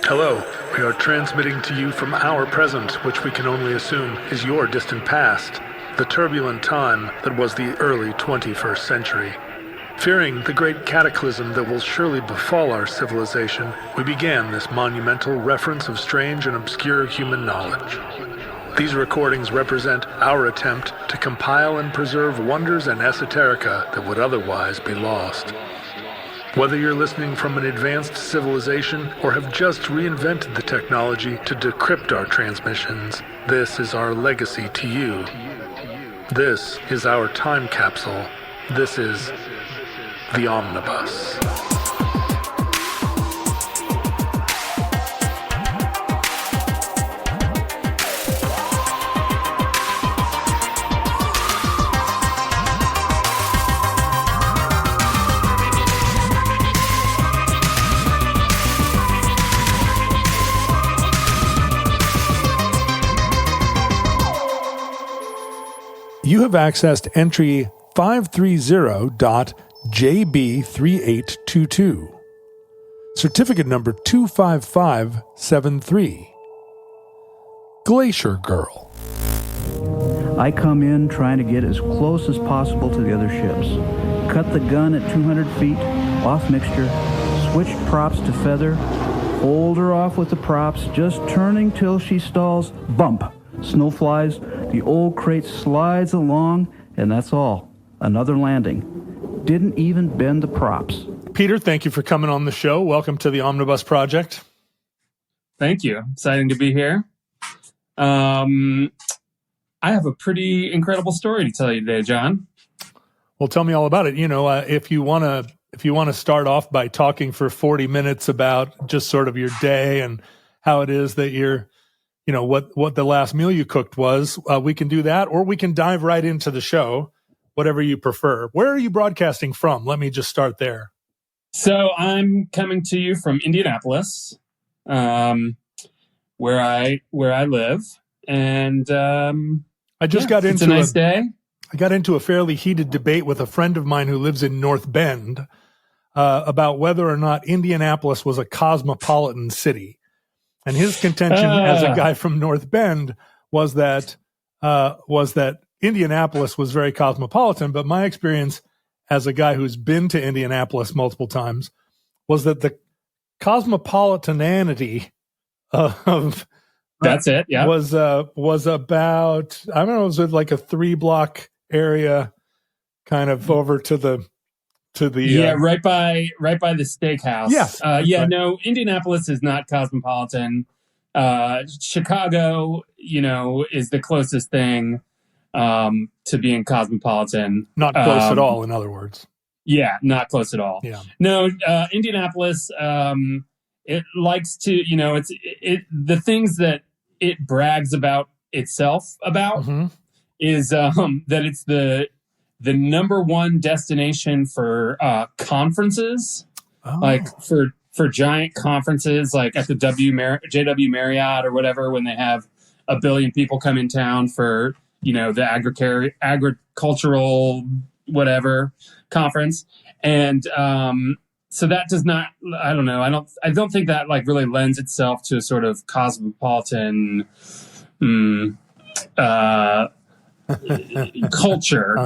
Hello, we are transmitting to you from our present, which we can only assume is your distant past, the turbulent time that was the early 21st century. Fearing the great cataclysm that will surely befall our civilization, we began this monumental reference of strange and obscure human knowledge. These recordings represent our attempt to compile and preserve wonders and esoterica that would otherwise be lost. Whether you're listening from an advanced civilization or have just reinvented the technology to decrypt our transmissions, this is our legacy to you. This is our time capsule. This is the Omnibus. You have accessed entry 530.JB3822. Certificate number 25573. Glacier Girl. I come in trying to get as close as possible to the other ships. Cut the gun at 200 feet, off mixture, switched props to feather, hold her off with the props, just turning till she stalls, bump. Snow flies, the old crate slides along, and that's all. Another landing. Didn't even bend the props. Peter, thank you for coming on the show. Welcome to the Omnibus Project. Thank you. Exciting to be here. I have a pretty incredible story to tell you today, John. Well, tell me all about it. You know, if you want to start off by talking for 40 minutes about just sort of your day and how it is that you're, you know, what the last meal you cooked was, we can do that, or we can dive right into the show, whatever you prefer. Where are you broadcasting from? Let me just start there. So I'm coming to you from Indianapolis, where I live, and I just got into it's a nice day. I got into a fairly heated debate with a friend of mine who lives in North Bend about whether or not Indianapolis was a cosmopolitan city. And his contention as a guy from North Bend was that Indianapolis was very cosmopolitan. But my experience as a guy who's been to Indianapolis multiple times was that the cosmopolitanity of that's it. Yeah, was about, I don't know, it was like a 3-block area, kind of over to the right by the steakhouse. Yes. Right. No, Indianapolis is not cosmopolitan. Chicago, is the closest thing to being cosmopolitan. Not close at all, in other words. Yeah, not close at all. Yeah. No, Indianapolis, it likes to, the things that it brags about itself about is that it's the number one destination for conferences, like for giant conferences, like at the JW Marriott or whatever, when they have 1 billion people come in town for, the agricultural whatever conference. And so that does not, I don't know. I don't think that like really lends itself to a sort of cosmopolitan culture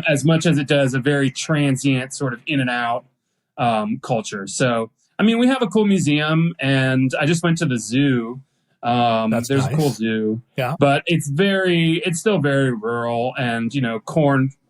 as much as it does a very transient sort of in and out culture. So, I mean, we have a cool museum, and I just went to the zoo. There's nice. A cool zoo, yeah, but it's still very rural, and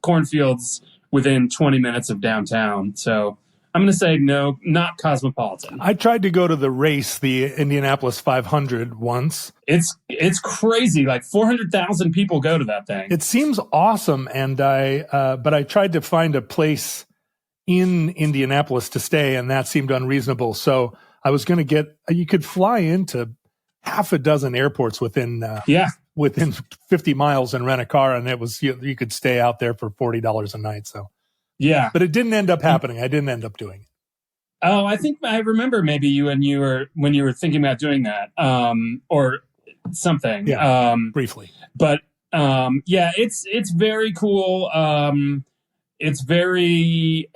cornfields within 20 minutes of downtown. So I'm going to say no, not cosmopolitan. I tried to go to the race, the Indianapolis 500 once. It's crazy. Like 400,000 people go to that thing. It seems awesome. And but I tried to find a place in Indianapolis to stay, and that seemed unreasonable. So I was going to you could fly into half a dozen airports within 50 miles and rent a car. And it was, you could stay out there for $40 a night. So. Yeah. But it didn't end up happening. I didn't end up doing it. Oh, I think I remember maybe when you were thinking about doing that, or something. Yeah, briefly. But it's very cool. It's very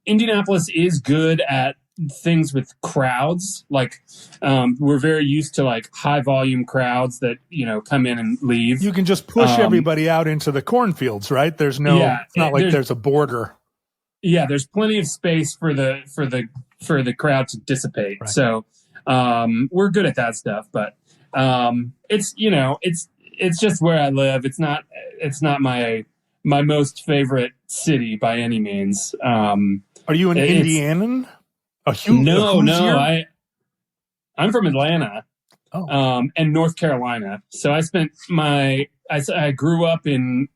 Indianapolis is good at things with crowds. Like, we're very used to like high volume crowds that, come in and leave. You can just push everybody out into the cornfields, right? There's no, it's not like there's a border. Yeah. There's plenty of space for the crowd to dissipate. Right. So, we're good at that stuff, but, it's just where I live. It's not my most favorite city by any means. Are you an Indianan? No. I'm from Atlanta, and North Carolina. So I grew up in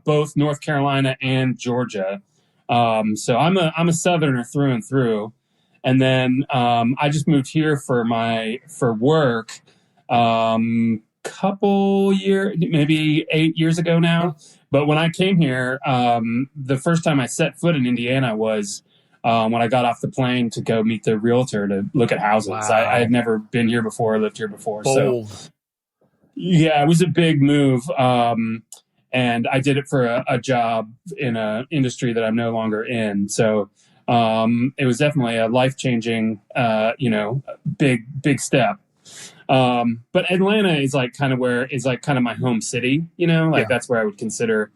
both North Carolina and Georgia. So I'm a Southerner through and through. And then I just moved here for work. Couple years, maybe 8 years ago now. But when I came here, the first time I set foot in Indiana was when I got off the plane to go meet the realtor to look at houses. Wow. I had never been here before, lived here before. Bold. So yeah, it was a big move. And I did it for a job in an industry that I'm no longer in. So it was definitely a life-changing, big step. But Atlanta is like kind of my home city, that's where I would consider,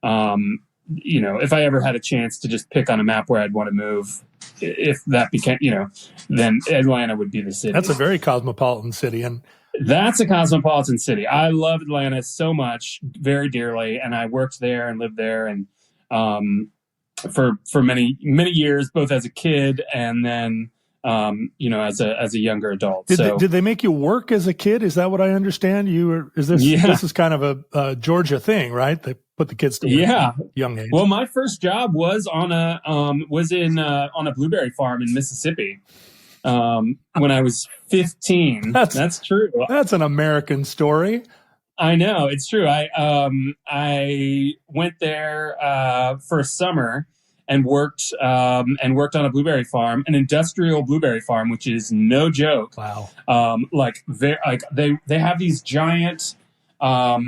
if I ever had a chance to just pick on a map where I'd want to move, if that became, then Atlanta would be the city. That's a very cosmopolitan city. And that's a cosmopolitan city. I love Atlanta so much, very dearly. And I worked there and lived there and, for many, many years, both as a kid and then, as a younger adult. Did they make you work as a kid? Is that what I understand? This is kind of a Georgia thing, right? They put the kids to work at a young age. Well, my first job was on a blueberry farm in Mississippi. When I was 15. That's true. That's an American story. I know, it's true. I went there for a summer and worked on a blueberry farm, an industrial blueberry farm, which is no joke. Wow. They have these giant, I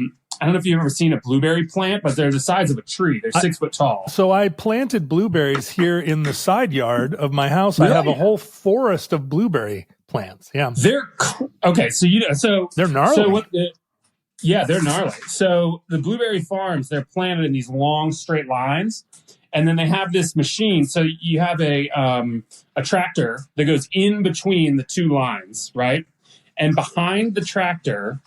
don't know if you've ever seen a blueberry plant, but they're the size of a tree. They're 6 foot tall. So I planted blueberries here in the side yard of my house. Really? I have a whole forest of blueberry plants. Yeah. Okay. So they're gnarly. They're gnarly. So the blueberry farms, they're planted in these long straight lines. And then they have this machine. So you have a tractor that goes in between the two lines, right? And behind the tractor,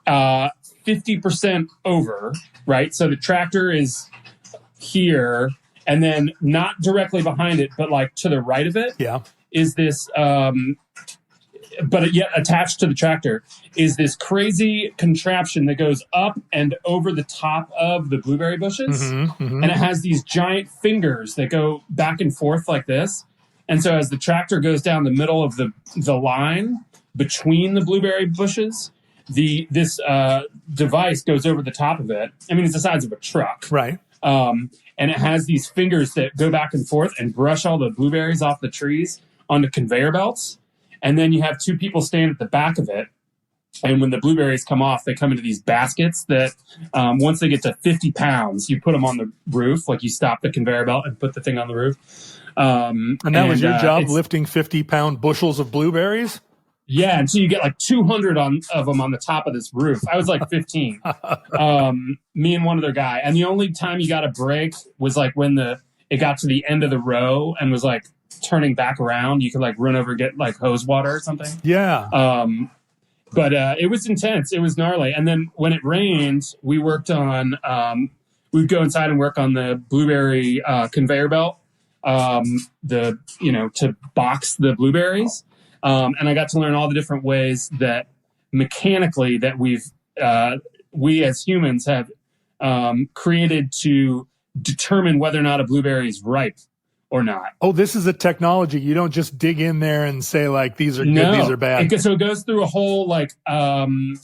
50% over, right? So the tractor is here, and then not directly behind it, but like to the right of it, is this, but yet attached to the tractor is this crazy contraption that goes up and over the top of the blueberry bushes. And it has these giant fingers that go back and forth like this. And so as the tractor goes down the middle of the line between the blueberry bushes, this device goes over the top of it. I mean, it's the size of a truck. Right. And it has these fingers that go back and forth and brush all the blueberries off the trees onto conveyor belts. And then you have two people stand at the back of it. And when the blueberries come off, they come into these baskets that once they get to 50 pounds, you put them on the roof. Like you stop the conveyor belt and put the thing on the roof. And that was your job, lifting 50-pound bushels of blueberries? Yeah, and so you get like 200 of them on the top of this roof. I was like 15. Me and one other guy. And the only time you got a break was like when it got to the end of the row and was like turning back around. You could like run over and get like hose water or something. Yeah. But it was intense. It was gnarly. And then when it rained, we worked on, we'd go inside and work on the blueberry conveyor belt, to box the blueberries. And I got to learn all the different ways that mechanically that we as humans have created to determine whether or not a blueberry is ripe or not. Oh, this is a technology. You don't just dig in there and say like, these are good, these are bad. So it goes through a whole like an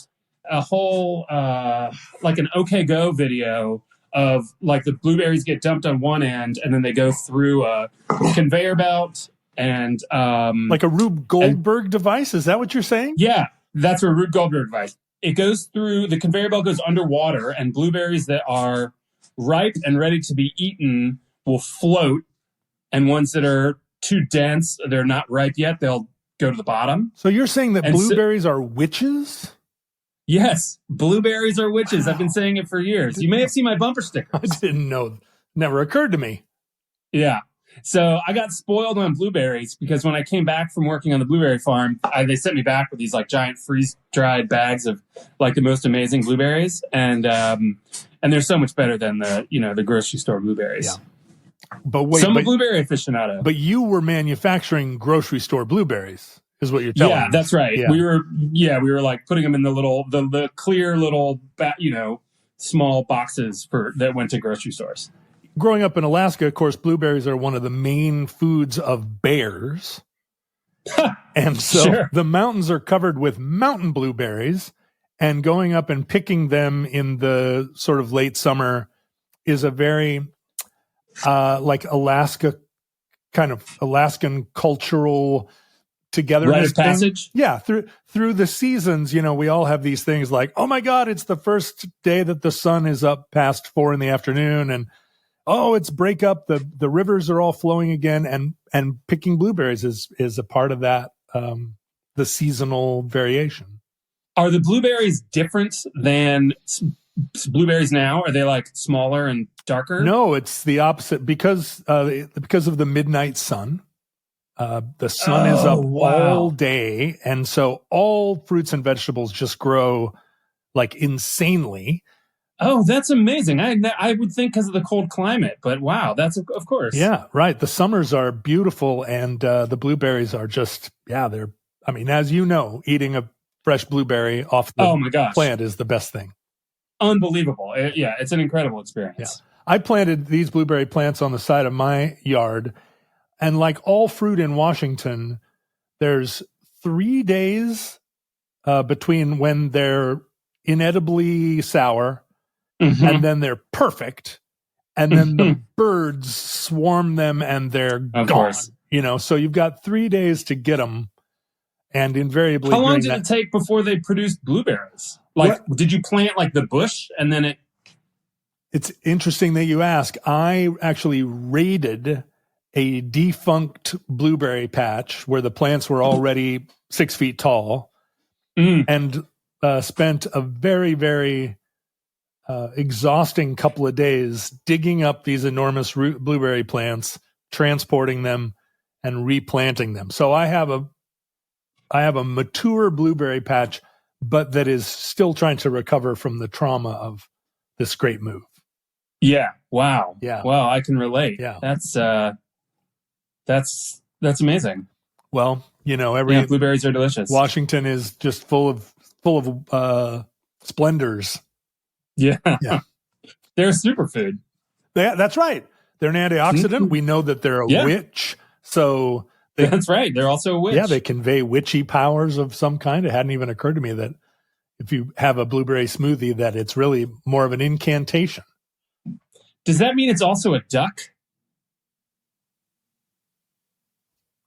OK Go video of like the blueberries get dumped on one end and then they go through a conveyor belt and like a Rube Goldberg device. Is that what you're saying? Yeah, that's a Rube Goldberg device. It goes through the conveyor belt, goes underwater, and blueberries that are ripe and ready to be eaten will float, and ones that are too dense, they're not ripe yet, they'll go to the bottom. So you're saying that blueberries are witches? Yes, blueberries are witches. I've been saying it for years. You may have seen my bumper stickers. I didn't know. Never occurred to me. Yeah. So I got spoiled on blueberries because when I came back from working on the blueberry farm, they sent me back with these like giant freeze-dried bags of like the most amazing blueberries, and they're so much better than the grocery store blueberries. Yeah. But wait, I'm a blueberry aficionado. But you were manufacturing grocery store blueberries, is what you're telling me. Yeah, that's right. Yeah. We were like putting them in the clear little small boxes that went to grocery stores. Growing up in Alaska, of course, blueberries are one of the main foods of bears. And so the mountains are covered with mountain blueberries, and going up and picking them in the sort of late summer is a very like Alaska kind of Alaskan cultural togetherness rite of passage. Yeah, through the seasons, we all have these things like, oh my God, it's the first day that the sun is up past 4 p.m, and oh, it's break up. The rivers are all flowing again, and picking blueberries is a part of that, the seasonal variation. Are the blueberries different than blueberries now? Are they like smaller and darker? No, it's the opposite because of the midnight sun. The sun is up all day, and so all fruits and vegetables just grow like insanely. Oh, that's amazing. I would think because of the cold climate, but wow, that's of course. Yeah, right. The summers are beautiful, and the blueberries are just, as you know, eating a fresh blueberry off the plant is the best thing. Unbelievable. It's an incredible experience. Yeah. I planted these blueberry plants on the side of my yard, and like all fruit in Washington, there's 3 days between when they're inedibly sour, and then they're perfect, and then the birds swarm them and they're gone. Course. So you've got 3 days to get them, and invariably. How long did it take before they produced blueberries? Like, did you plant like the bush and then it? It's interesting that you ask. I actually raided a defunct blueberry patch where the plants were already 6 feet tall, and spent a very, very exhausting couple of days digging up these enormous blueberry plants, transporting them, and replanting them. So I have a mature blueberry patch, but that is still trying to recover from the trauma of this great move. Yeah. Wow. Yeah. Wow. I can relate. Yeah. That's amazing. Well, blueberries are delicious. Washington is just full of splendors. Yeah. They're a superfood. That's right. They're an antioxidant. We know that they're a witch. So that's right. They're also a witch. Yeah, they convey witchy powers of some kind. It hadn't even occurred to me that if you have a blueberry smoothie, that it's really more of an incantation. Does that mean it's also a duck?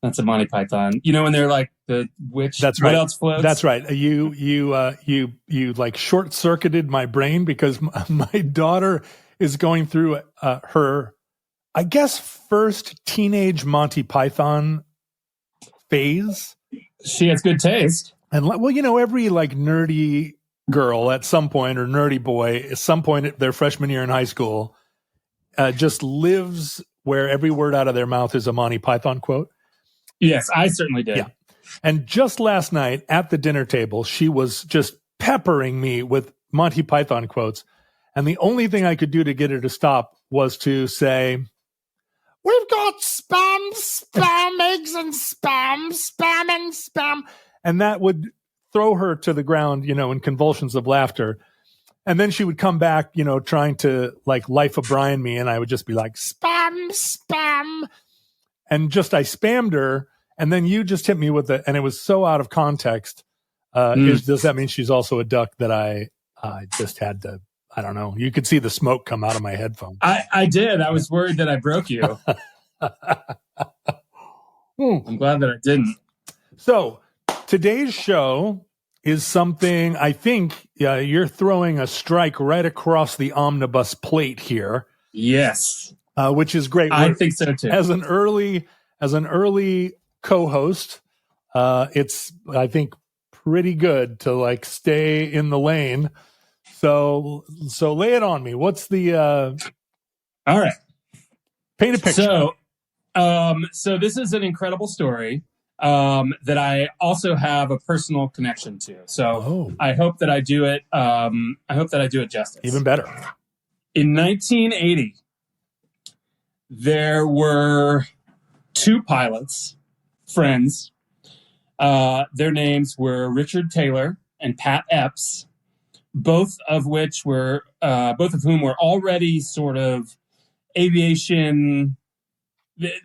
That's a Monty Python. When they're like the witch. That's right. What else floats? That's right. You like short circuited my brain because my daughter is going through her, I guess, first teenage Monty Python phase. She has good taste. And every like nerdy girl at some point, or nerdy boy at some point at their freshman year in high school, just lives where every word out of their mouth is a Monty Python quote. Yes, I certainly did. Yeah. And just last night at the dinner table, she was just peppering me with Monty Python quotes. And the only thing I could do to get her to stop was to say, "We've got spam, eggs, and spam, and spam." And that would throw her to the ground, in convulsions of laughter. And then she would come back, trying to like Life of Brian me. And I would just be like, spam. And I spammed her, and then you just hit me with it, and it was so out of context. Does that mean she's also a duck that I just had to, I don't know. You could see the smoke come out of my headphones. I did. I was worried that I broke you. I'm glad that I didn't. So today's show is something I think you're throwing a strike right across the omnibus plate here. Yes. Which is great. I think so too. As an early as an early co-host, it's, I think, pretty good to like stay in the lane. So lay it on me. What's the all right? Paint a picture. So this is an incredible story that I also have a personal connection to. So I hope that I do it. I hope that I do it justice. Even better. In 1980, there were two pilots, friends. Their names were Richard Taylor and Pat Epps, both of whom were already sort of aviation.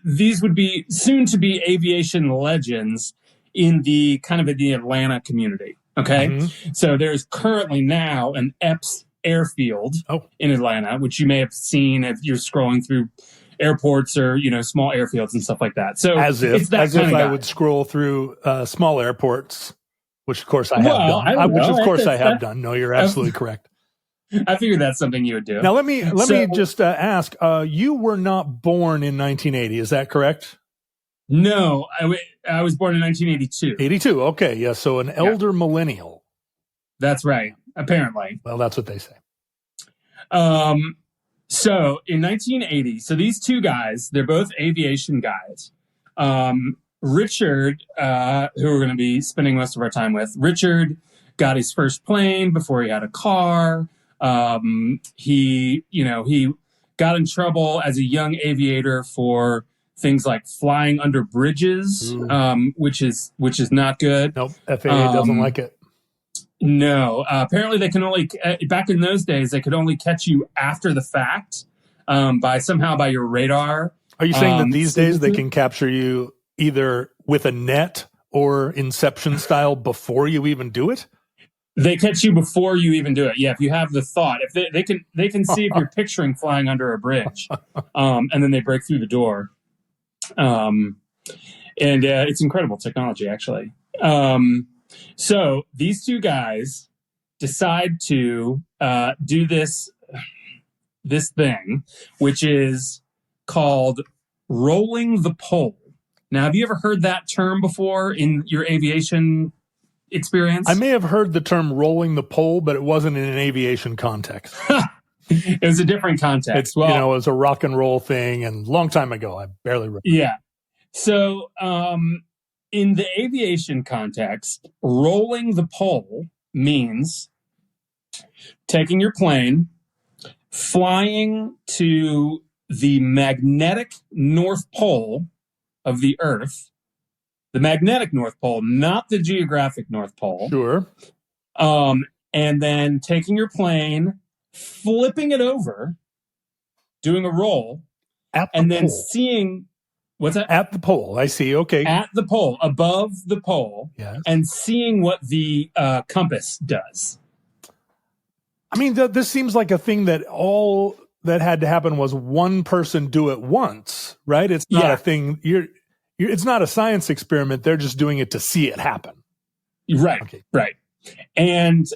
These would be soon to be aviation legends in the Atlanta community. Okay. Mm-hmm. So there's currently now an Epps airfield in Atlanta, which you may have seen if you're scrolling through airports or, small airfields and stuff like that. So as if I would scroll through small airports, which of course I have done. I have done. No, you're absolutely correct. I figured that's something you would do. Now let me just ask. You were not born in 1980, is that correct? No, I was born in 1982. 82. Okay, yeah. So an elder millennial. That's right. Apparently. Well, that's what they say. So in 1980, so these two guys, they're both aviation guys. Richard, who we're going to be spending most of our time with, Richard got his first plane before he had a car. He got in trouble as a young aviator for things like flying under bridges, which is not good. Nope. FAA doesn't like it. No, apparently they can only, back in those days, they could only catch you after the fact, by your radar. Are you saying that these days they can capture you either with a net or Inception style before you even do it? They catch you before you even do it. Yeah, if you have the thought, if they can see if you're picturing flying under a bridge, and then they break through the door. And it's incredible technology, actually. So these two guys decide to do this thing, which is called rolling the pole. Now, have you ever heard that term before in your aviation experience? I may have heard the term rolling the pole, but it wasn't in an aviation context. It was a different context. It was a rock and roll thing, and a long time ago. I barely remember. Yeah. So, in the aviation context, rolling the pole means taking your plane, flying to the magnetic North Pole of the Earth, the magnetic North Pole, not the geographic North Pole. Sure. And then taking your plane, flipping it over, doing a roll, and then seeing... What's that? At the pole. I see. Okay. At the pole, above the pole, yes. And seeing what the compass does. I mean, this seems like a thing that all that had to happen was one person do it once, right? It's not a thing. It's not a science experiment. They're just doing it to see it happen. Right. Okay. Right. And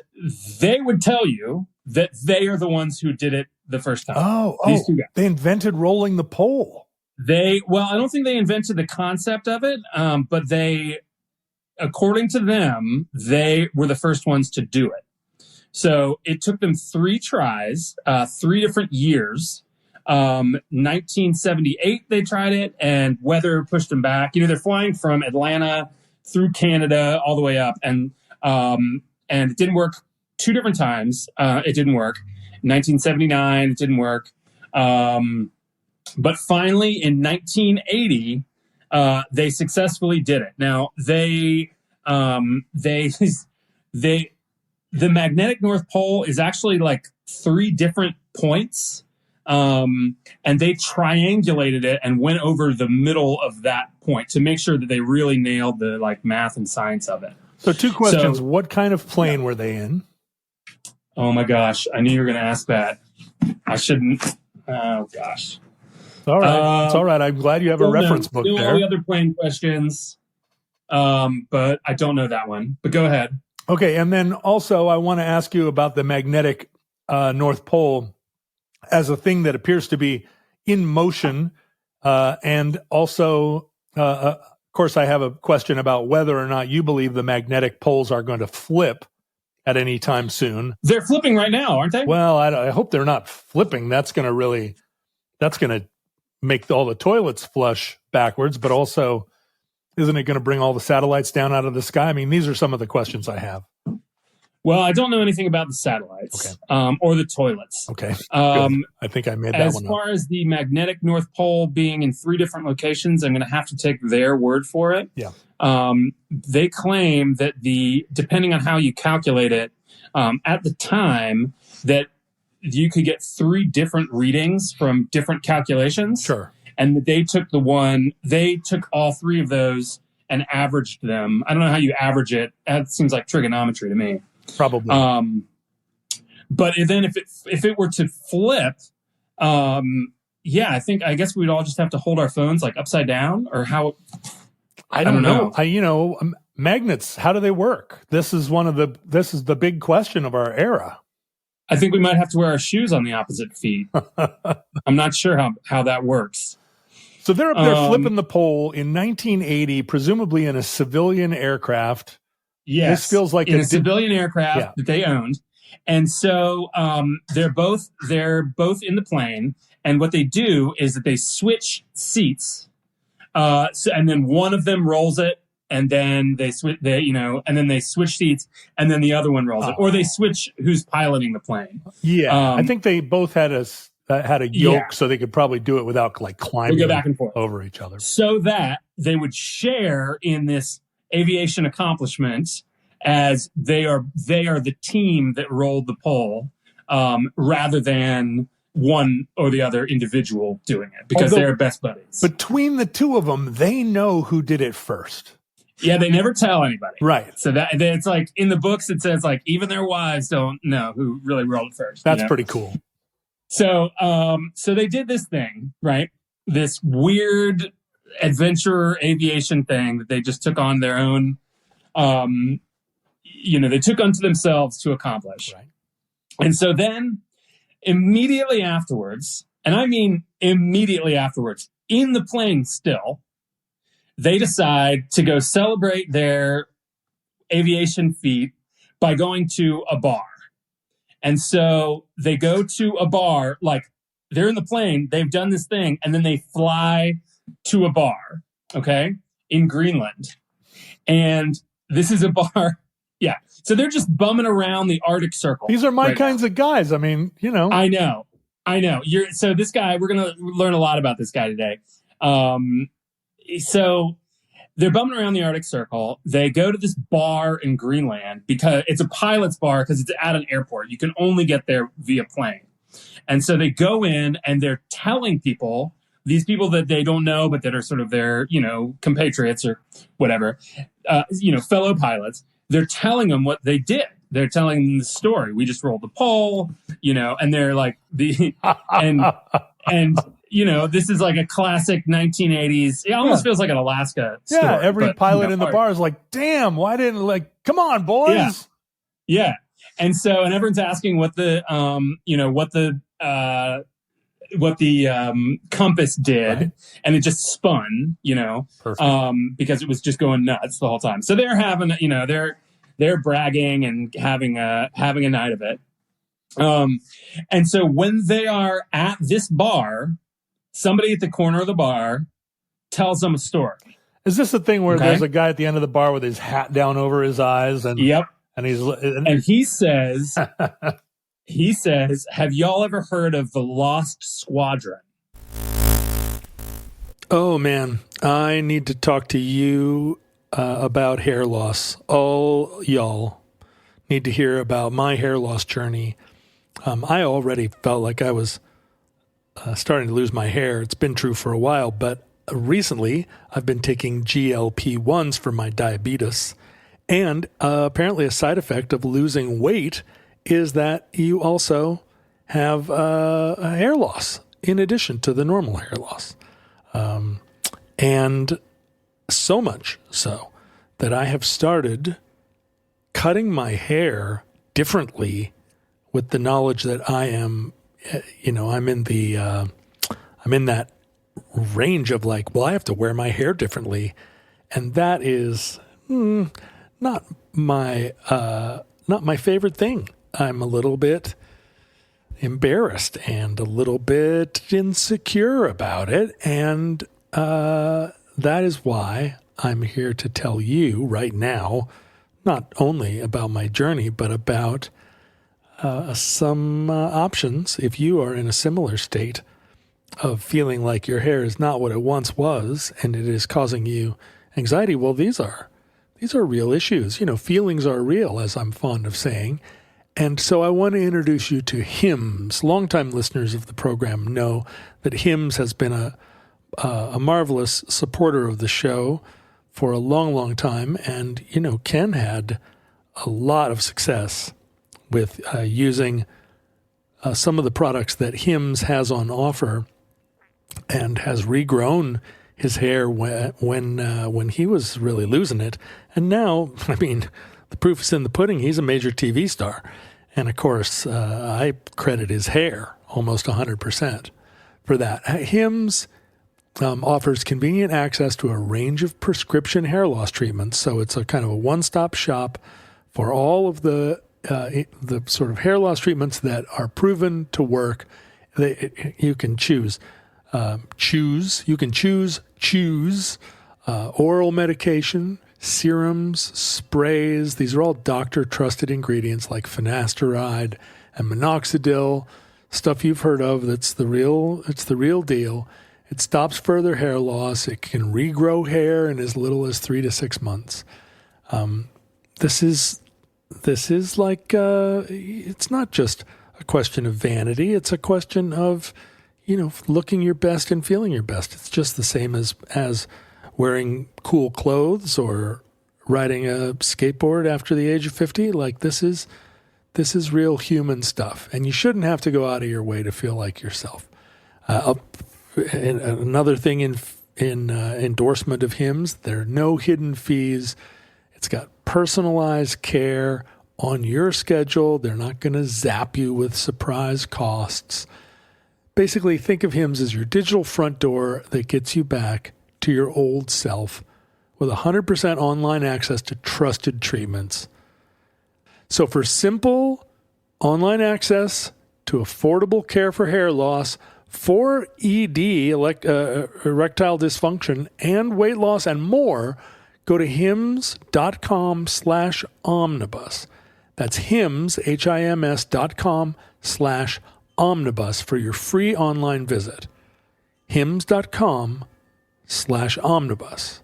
they would tell you that they are the ones who did it the first time. These two guys. They invented rolling the pole. I don't think they invented the concept of it, but according to them, they were the first ones to do it. So it took them 3 tries, 3 different years. 1978, they tried it, and weather pushed them back. They're flying from Atlanta through Canada all the way up, and it didn't work 2 different times. It didn't work. 1979, it didn't work. But finally, in 1980, they successfully did it. Now, the magnetic North Pole is actually like 3 different points, and they triangulated it and went over the middle of that point to make sure that they really nailed the math and science of it. So 2 questions. What kind of plane were they in? Oh, my gosh. I knew you were going to ask that. I shouldn't. Oh, gosh. All right. It's all right. I'm glad you have a reference book there. All the other plane questions, but I don't know that one. But go ahead. Okay. And then also I want to ask you about the magnetic North Pole as a thing that appears to be in motion and also Of course, I have a question about whether or not you believe the magnetic poles are going to flip at any time soon. They're flipping right now, aren't they? Well, I hope they're not flipping. That's going to make all the toilets flush backwards, but also, isn't it going to bring all the satellites down out of the sky? I mean, these are some of the questions I have. Well, I don't know anything about the satellites or the toilets. Okay. I think I made that one up. As far as the magnetic North Pole being in 3 different locations, I'm going to have to take their word for it. Yeah. They claim that depending on how you calculate it, at the time that you could get 3 different readings from different calculations. Sure. And they took all 3 of those and averaged them. I don't know how you average it. That seems like trigonometry to me. Probably. But then if it were to flip, I guess we'd all just have to hold our phones like upside down, or how. I don't know. Magnets, how do they work? This is the big question of our era. I think we might have to wear our shoes on the opposite feet. I'm not sure how that works. So they're up there flipping the pole in 1980, presumably in a civilian aircraft. Yes, this feels like in a civilian aircraft that they owned, and so they're both in the plane. And what they do is that they switch seats, and then one of them rolls it, and then they switch. And then they switch seats, and then the other one rolls it, or they switch who's piloting the plane. Yeah, I think they both had a yoke, so they could probably do it without like climbing go back and forth over each other, so that they would share in this aviation accomplishment, as they are the team that rolled the pole, rather than one or the other individual doing it, because they're best buddies. Between the two of them, they know who did it first. Yeah, they never tell anybody. Right. So that it's like in the books, it says like even their wives don't know who really rolled it first. That's pretty cool. So, so they did this thing, right? This weird adventure aviation thing that they just took on their own, they took unto themselves to accomplish. Right. And so then immediately afterwards, and I mean immediately afterwards, in the plane still, they decide to go celebrate their aviation feat by going to a bar. And so they go to a bar, like they're in the plane, they've done this thing, and then they fly to a bar, okay, in Greenland. And this is a bar. Yeah. So they're just bumming around the Arctic Circle. These are my kinds of guys. I mean, I know. So this guy, we're going to learn a lot about this guy today. So they're bumming around the Arctic Circle. They go to this bar in Greenland because it's a pilot's bar, because it's at an airport. You can only get there via plane. And so they go in and they're telling people, these people that they don't know, but that are sort of their, compatriots or whatever, fellow pilots, they're telling them what they did. They're telling them the story. We just rolled the pole, and they're like and this is like a classic 1980s. It almost feels like an Alaska story. Yeah, every pilot in the bar is like, damn, why didn't come on, boys. Yeah. And so, and everyone's asking what the compass did, right. And it just spun, because it was just going nuts the whole time. So they're having, they're bragging and having a night of it. And so when they are at this bar, somebody at the corner of the bar tells them a story. Is this the thing where there's a guy at the end of the bar with his hat down over his eyes? And yep. And he says, have y'all ever heard of the Lost Squadron? Oh, man. I need to talk to you about hair loss. All y'all need to hear about my hair loss journey. I already felt like I was starting to lose my hair. It's been true for a while, but recently I've been taking GLP-1s for my diabetes. And apparently a side effect of losing weight is that you also have a hair loss in addition to the normal hair loss. And so much so that I have started cutting my hair differently with the knowledge that I am, I'm in that range of like, well, I have to wear my hair differently. And that is not my favorite thing. I'm a little bit embarrassed and a little bit insecure about it. And that is why I'm here to tell you right now, not only about my journey, but about some options if you are in a similar state of feeling like your hair is not what it once was and it is causing you anxiety. Well, these are real issues. You know, feelings are real, as I'm fond of saying. And so I want to introduce you to Hims. Longtime listeners of the program know that Hims has been a marvelous supporter of the show for a long, long time. And, you know, Ken had a lot of success with using some of the products that Hims has on offer and has regrown his hair when he was really losing it. And now, I mean, the proof is in the pudding. He's a major TV star. And of course, I credit his hair almost 100% for that. Hims offers convenient access to a range of prescription hair loss treatments. So it's a kind of a one-stop shop for all of the sort of hair loss treatments that are proven to work. You can choose oral medication, serums, sprays. These are all doctor-trusted ingredients like finasteride and minoxidil, stuff you've heard of. It's the real deal. It stops further hair loss. It can regrow hair in as little as 3 to 6 months. This is like it's not just a question of vanity. It's a question of, you know, looking your best and feeling your best. It's just the same as wearing cool clothes or riding a skateboard after the age of 50. Like this is real human stuff, and you shouldn't have to go out of your way to feel like yourself. And another thing in endorsement of Hims, there are no hidden fees. It's got personalized care on your schedule. They're not going to zap you with surprise costs. Basically, think of Hims as your digital front door that gets you back to your old self with 100% online access to trusted treatments. So for simple online access to affordable care for hair loss, for ED, erectile dysfunction, and weight loss and more, go to hims.com/omnibus. That's Hims, HIMS.com/omnibus for your free online visit. Hims.com/omnibus.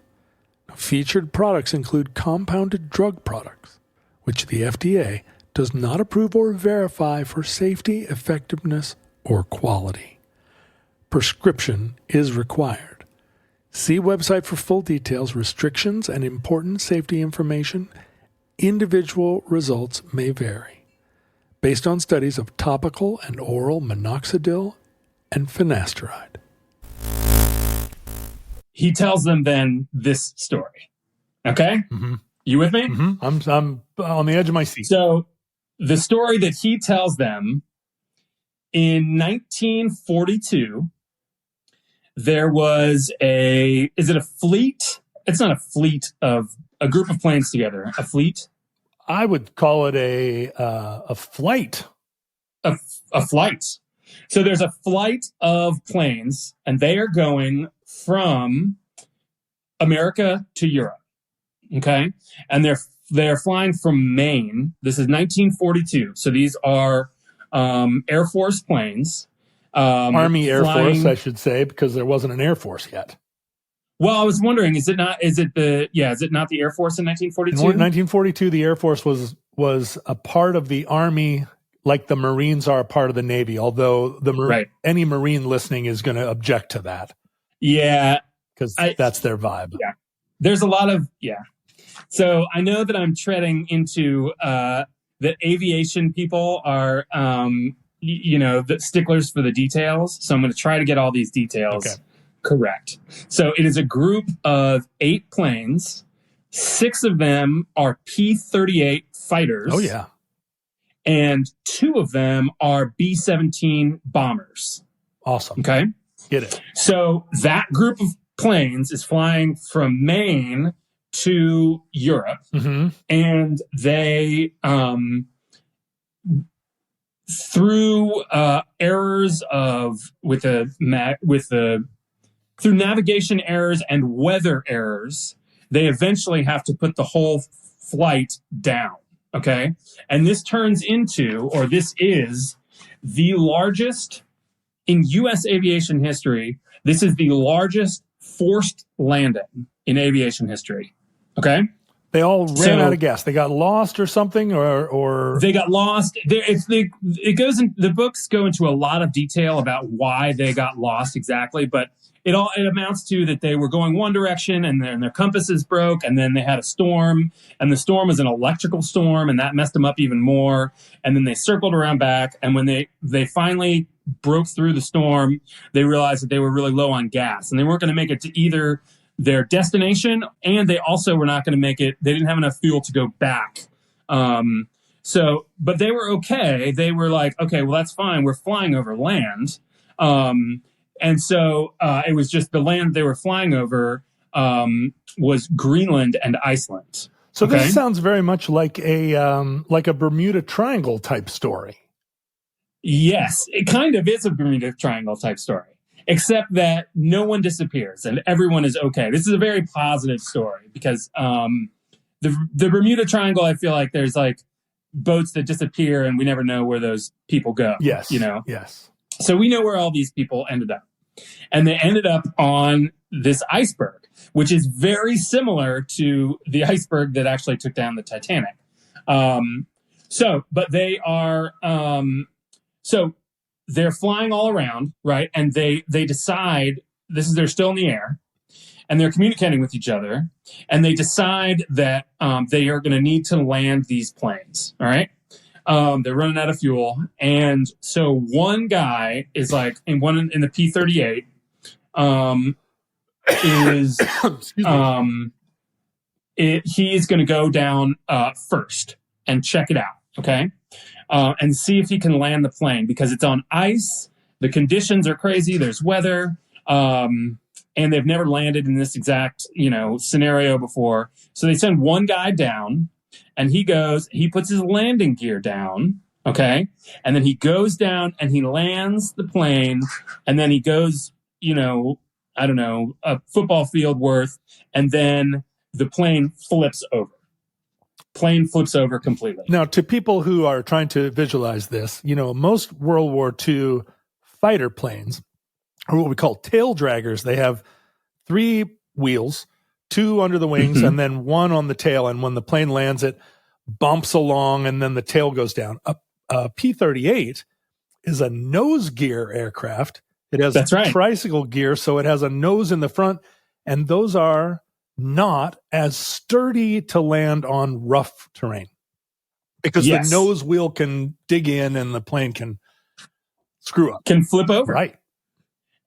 Featured products include compounded drug products, which the FDA does not approve or verify for safety, effectiveness, or quality. Prescription is required. See website for full details, restrictions, and important safety information. Individual results may vary based on studies of topical and oral minoxidil and finasteride. He tells them then this story. Okay? Mm-hmm. You with me? Mm-hmm. I'm on the edge of my seat. So the story that he tells them, in 1942, there was is it a fleet? It's not a fleet of a group of planes together. A fleet? I would call it a flight. A flight. So there's a flight of planes, and they are going from America to Europe. Okay? And they're flying from Maine. This is 1942. So these are Air Force planes. Army Air Force, I should say, because there wasn't an Air Force yet. Well, I was wondering, is it not the Air Force in 1942? In 1942, the Air Force was a part of the Army, like the Marines are a part of the Navy, although any Marine listening is going to object to that. Yeah. Because that's their vibe. Yeah. There's a lot of, So I know that I'm treading into that aviation people are, the sticklers for the details. So I'm going to try to get all these details correct. So it is a group of 8 planes. 6 of them are P-38 fighters. Oh, yeah. And 2 of them are B-17 bombers. Awesome. Okay. Get it. So that group of planes is flying from Maine to Europe, and they, through errors through navigation errors and weather errors, they eventually have to put the whole flight down. Okay, and this is the largest in U.S. aviation history. This is the largest forced landing in aviation history. Okay. They all ran out of gas. They got lost or something, or they got lost. The books go into a lot of detail about why they got lost exactly, but it amounts to that they were going one direction and then their compasses broke, and then they had a storm, and the storm was an electrical storm, and that messed them up even more. And then they circled around back, and when they finally broke through the storm, they realized that they were really low on gas, and they weren't going to make it to either their destination, and they also were not going to make it. They didn't have enough fuel to go back. But they were okay. They were like, okay, well, that's fine. We're flying over land. And so it was just the land they were flying over was Greenland and Iceland. So this sounds very much like a Bermuda Triangle type story. Yes, it kind of is a Bermuda Triangle type story, except that no one disappears and everyone is okay. This is a very positive story because the Bermuda Triangle, I feel like there's like boats that disappear and we never know where those people go. Yes. Yes. So we know where all these people ended up. And they ended up on this iceberg, which is very similar to the iceberg that actually took down the Titanic. But they are, they're flying all around, right? And they decide, they're still in the air, and they're communicating with each other, and they decide that they are going to need to land these planes, all right? They're running out of fuel, and so one guy is like, in the P-38, he's going to go down first and check it out, okay? And see if he can land the plane because it's on ice. The conditions are crazy. There's weather. And they've never landed in this exact, scenario before. So they send one guy down and he puts his landing gear down. Okay. And then he goes down and he lands the plane. And then he goes, a football field worth. And then the plane flips over. Plane flips over completely. Now, to people who are trying to visualize this, most World War II fighter planes are what we call tail draggers. They have 3 wheels, 2 under the wings, and then 1 on the tail. And when the plane lands, it bumps along, and then the tail goes down. A P-38 is a nose gear aircraft. It has tricycle gear, so it has a nose in the front, and those are not as sturdy to land on rough terrain because the nose wheel can dig in and the plane can screw up. Can flip over. Right.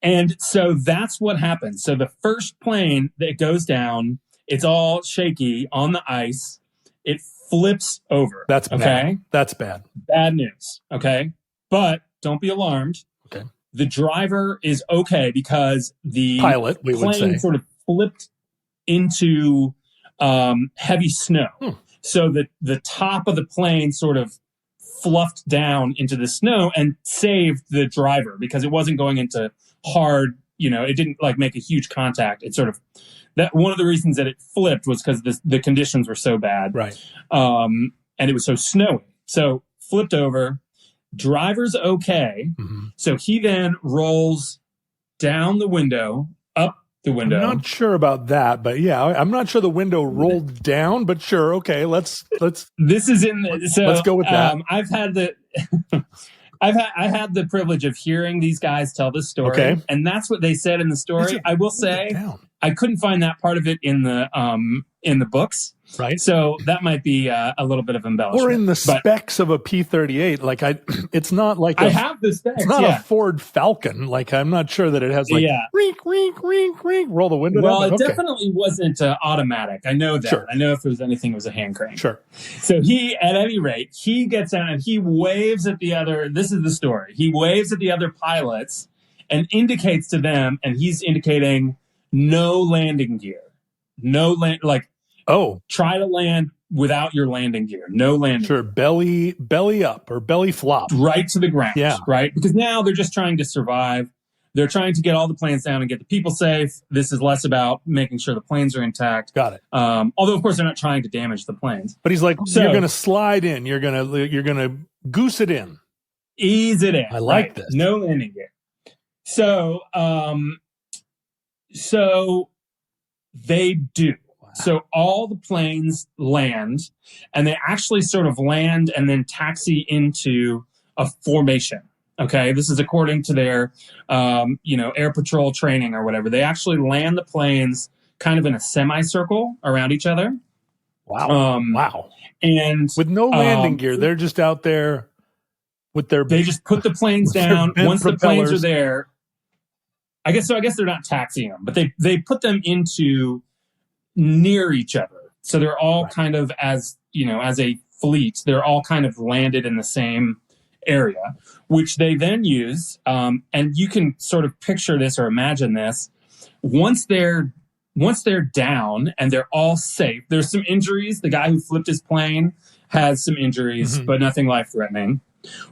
And so that's what happens. So the first plane that goes down, it's all shaky on the ice. It flips over. That's bad. Okay. That's bad. Bad news. Okay. But don't be alarmed. Okay. The driver is okay because the pilot, we would say, sort of flipped into heavy snow. So that the top of the plane sort of fluffed down into the snow and saved the driver because it wasn't going into hard, it didn't like make a huge contact. It sort of, that one of the reasons that it flipped was because the conditions were so bad. Right. And it was so snowy. So flipped over, driver's okay. So he then rolls down the window, up the window. I'm not sure about that, but yeah, I'm not sure the window rolled down, but sure. Okay. Let's this is let's go with that. I've had I had the privilege of hearing these guys tell this story, and that's what they said in the story. I will say I couldn't find that part of it in the books. Right. So that might be a little bit of embellishment. Or in the specs of a P-38. It's not like I have the specs. It's not a Ford Falcon. I'm not sure that it has rink, rink, rink, rink, roll the window down. Well, it definitely wasn't automatic. I know that. Sure. I know if there was anything, it was a hand crank. Sure. So at any rate, he gets down and he waves at the other. This is the story. He waves at the other pilots and indicates to them, and he's indicating no landing gear. Try to land without your landing gear. No landing. Sure, belly up or belly flop. Right to the ground. Yeah. Right? Because now they're just trying to survive. They're trying to get all the planes down and get the people safe. This is less about making sure the planes are intact. Got it. Although, of course, they're not trying to damage the planes. But he's like, you're going to slide in. You're going to goose it in. Ease it in. I like this. No landing gear. So they do. Wow. So all the planes land, and they actually sort of land and then taxi into a formation. Okay, this is according to their, air patrol training or whatever. They actually land the planes kind of in a semicircle around each other. Wow! Wow! And with no landing gear, they're just out there with their. They just put the planes down. Once the planes are there, I guess they're not taxiing them, but they put them into near each other. So they're all kind of as a fleet. They're all kind of landed in the same area, which they then use, and you can sort of picture this or imagine this. Once they're down and they're all safe, there's some injuries. The guy who flipped his plane has some injuries, but nothing life-threatening.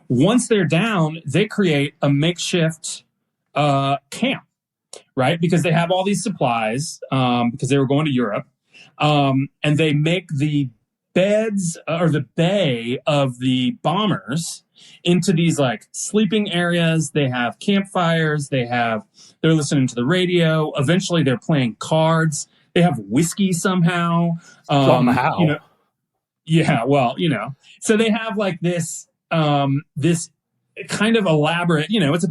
Once they're down, they create a makeshift camp, right? Because they have all these supplies, because they were going to Europe, and they make the beds or the bay of the bombers into these like sleeping areas. They have campfires. They're listening to the radio. Eventually they're playing cards. They have whiskey somehow. So they have like this kind of elaborate, it's a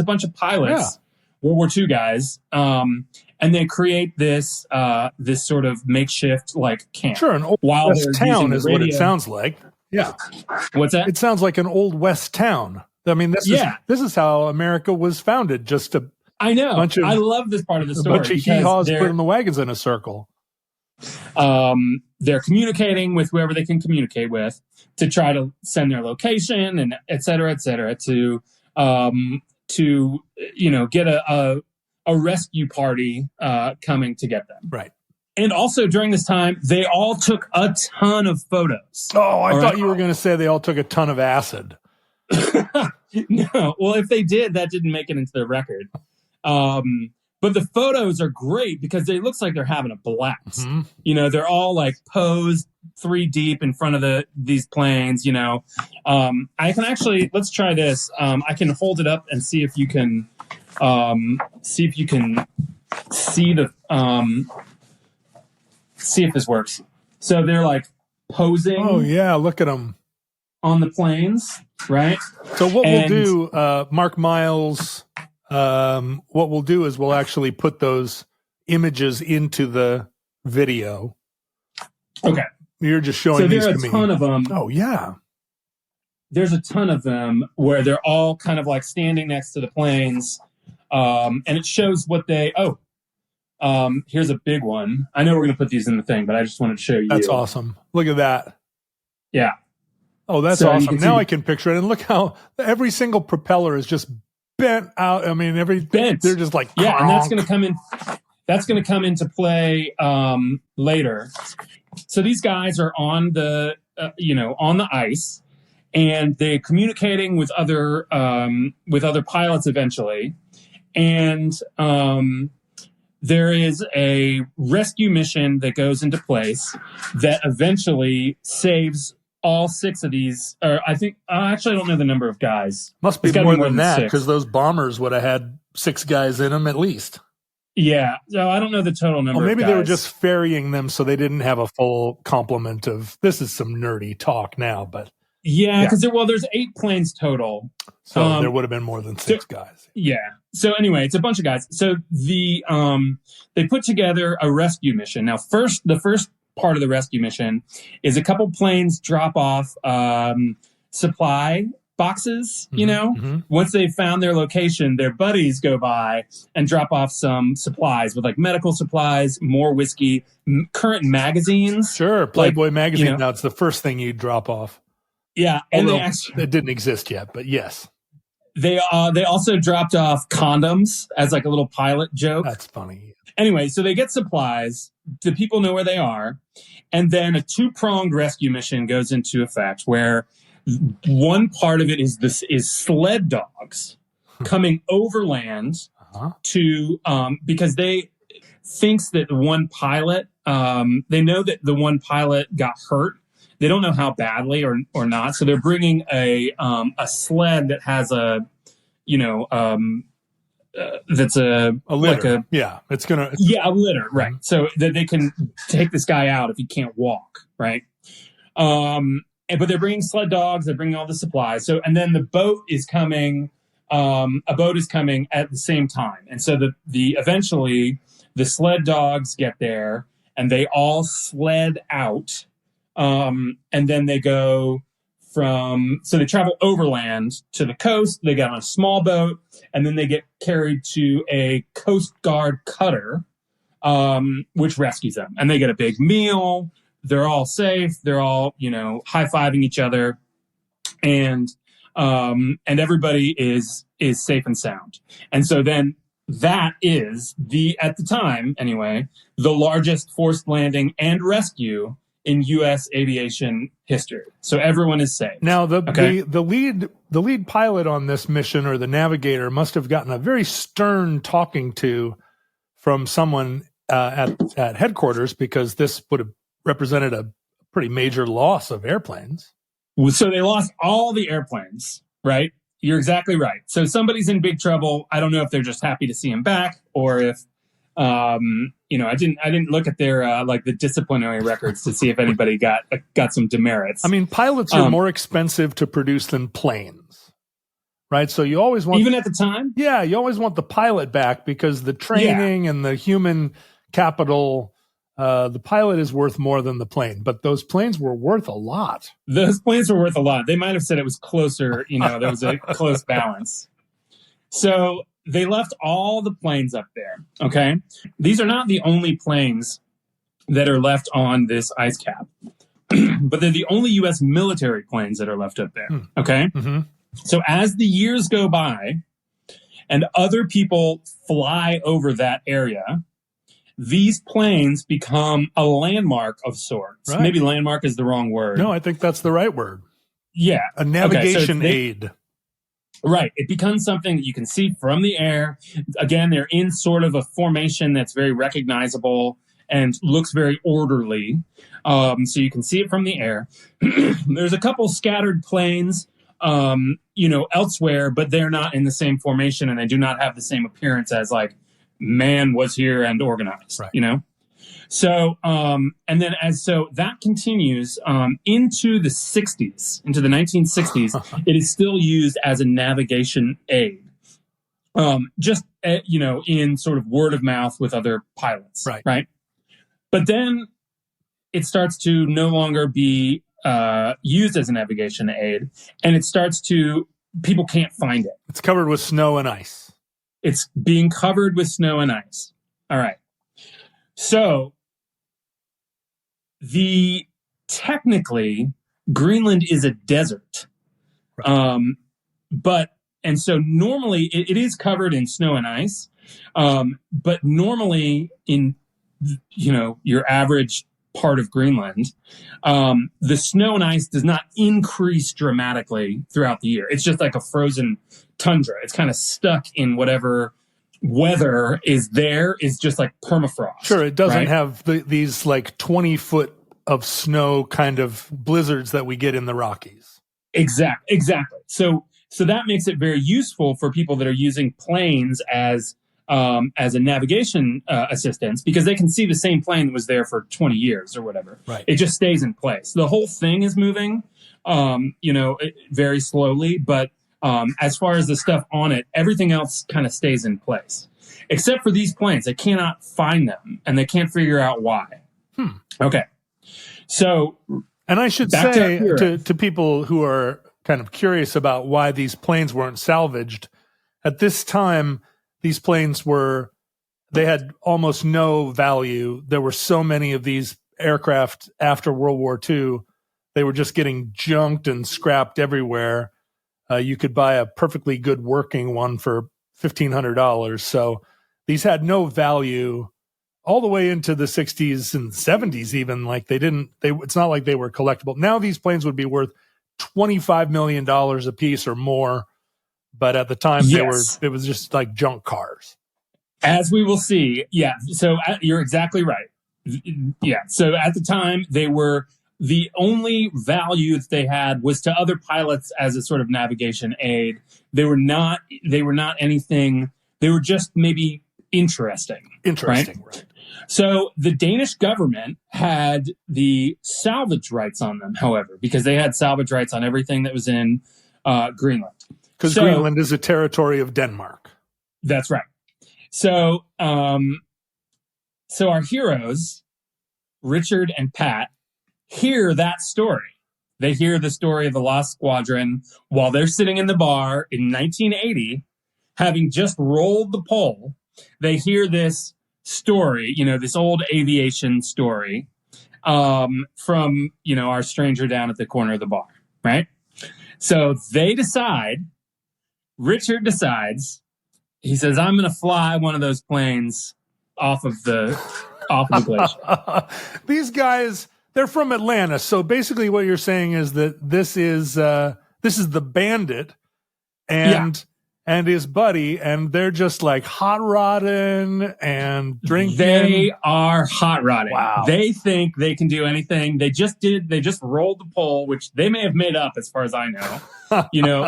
bunch of pilots, World War II guys. And they create this sort of makeshift like camp. Sure, an old west town is what it sounds like. Yeah. What's that? It sounds like an old west town. I mean, this is how America was founded. I love this part of the story. A bunch of hee-haws put in the wagons in a circle. They're communicating with whoever they can communicate with to try to send their location and et cetera, to get a rescue party coming to get them. Right. And also during this time, they all took a ton of photos. Oh, I thought you were going to say they all took a ton of acid. No. Well, if they did, that didn't make it into their record. But the photos are great because it looks like they're having a blast. Mm-hmm. They're all like posed 3 deep in front of these planes, I can actually, let's try this. I can hold it up and see if you can see if this works. So they're like posing. Oh yeah, look at them on the planes, right? So what we'll do, Mark Miles, what we'll do is we'll actually put those images into the video. Okay. You're just showing these to me. So there are a ton of them. Oh yeah. There's a ton of them where they're all kind of like standing next to the planes, and it shows what here's a big one. I know we're going to put these in the thing, but I just wanted to show you. That's awesome. Look at that. Yeah. Oh, that's awesome. Now I can picture it. And look how every single propeller is just bent out. I mean, they're just like, yeah. And that's going to come in. That's going to come into play later. So these guys are on the ice, and they're communicating with other pilots eventually. And there is a rescue mission that goes into place that eventually saves all 6 of these. Or I think, actually, I don't know the number of guys. Must be more than that, because those bombers would have had 6 guys in them at least. Yeah, so I don't know the total number. Or maybe of guys. They were just ferrying them so they didn't have a full complement of. This is some nerdy talk now, but because there's 8 planes total, so there would have been more than 6 guys. Yeah. So anyway, it's a bunch of guys. So they put together a rescue mission. Now, the first part of the rescue mission is a couple planes drop off supply boxes. Once they've found their location, their buddies go by and drop off some supplies with like medical supplies, more whiskey, current magazines. Sure, Playboy magazine. Now it's the first thing you drop off. Yeah, and it didn't exist yet, but yes. They also dropped off condoms as like a little pilot joke. That's funny. Anyway, so they get supplies. The people know where they are. And then a two-pronged rescue mission goes into effect where one part of it is sled dogs coming overland to because they thinks that the one pilot, they know that the one pilot got hurt. They don't know how badly or not. So they're bringing a sled that has that's a litter. A litter, right? So that they can take this guy out if he can't walk, right? But they're bringing sled dogs. They're bringing all the supplies. So and then the boat is coming. A boat is coming at the same time, and so eventually the sled dogs get there and they all sled out. And then they go so they travel overland to the coast. They get on a small boat and then they get carried to a Coast Guard cutter, which rescues them. And they get a big meal. They're all safe. They're all, high-fiving each other. And everybody is safe and sound. And so then that is at the time anyway, the largest forced landing and rescue in U.S. aviation history. So everyone is safe. Now, the lead pilot on this mission, or the navigator, must have gotten a very stern talking to from someone at headquarters, because this would have represented a pretty major loss of airplanes. So they lost all the airplanes, right? You're exactly right. So somebody's in big trouble. I don't know if they're just happy to see him back, or if I didn't look at their the disciplinary records to see if anybody got some demerits. I mean, pilots are more expensive to produce than planes, right? So you always want, even at the time, you always want the pilot back, because the training and the human capital, the pilot is worth more than the plane. But those planes were worth a lot. Those planes were worth a lot. They might have said it was closer. There was a close balance. So they left all the planes up there, okay? These are not the only planes that are left on this ice cap, but they're the only U.S. military planes that are left up there, okay? Mm-hmm. So as the years go by and other people fly over that area, these planes become a landmark of sorts. Right. Maybe landmark is the wrong word. No, I think that's the right word. Yeah. A navigation aid. Right. It becomes something that you can see from the air. Again, they're in sort of a formation that's very recognizable and looks very orderly. So you can see it from the air. There's a couple scattered planes, elsewhere, but they're not in the same formation, and they do not have the same appearance as man was here and organized, right. So, so that continues into the 60s, into the 1960s. It is still used as a navigation aid, in sort of word of mouth with other pilots, right? But then it starts to no longer be used as a navigation aid, and people can't find it. It's covered with snow and ice. It's being covered with snow and ice. All right. So technically Greenland is a desert. Right. So normally it is covered in snow and ice. But normally in, your average part of Greenland, the snow and ice does not increase dramatically throughout the year. It's just like a frozen tundra. It's kind of stuck in whatever weather is there, is just like permafrost. Sure, it doesn't have these 20 foot of snow kind of blizzards that we get in the Rockies. Exactly. So that makes it very useful for people that are using planes as a navigation assistance, because they can see the same plane that was there for 20 years or whatever. Right. It just stays in place. The whole thing is moving, very slowly, but as far as the stuff on it, everything else kind of stays in place, except for these planes. They cannot find them, and they can't figure out why. Okay. So, and I should say to people who are kind of curious about why these planes weren't salvaged, at this time, these planes they had almost no value. There were so many of these aircraft after World War II. They were just getting junked and scrapped everywhere. you could buy a perfectly good working one for $1,500. So these had no value all the way into the 60s and 70s, even. Like it's not like they were collectible. Now these planes would be worth $25 million a piece or more. But at the time, it was just like junk cars. As we will see. Yeah. So you're exactly right. Yeah. So at the time, they were, the only value that they had was to other pilots as a sort of navigation aid. They were not anything. They were just maybe interesting. Right? So the Danish government had the salvage rights on them, however, because they had salvage rights on everything that was in Greenland. Because Greenland is a territory of Denmark. That's right. So, so our heroes, Richard and Pat, hear that story. They hear the story of the Lost Squadron while they're sitting in the bar in 1980, having just rolled the pole. They hear this story, this old aviation story, from, our stranger down at the corner of the bar, right? So Richard decides, he says, I'm going to fly one of those planes off of the Glacier. These guys, they're from Atlanta. So basically what you're saying is that this is the Bandit and his buddy, and they're just like hot rodding and drinking. They are hot rodding. Wow. They think they can do anything. They just rolled the pole, which they may have made up as far as I know.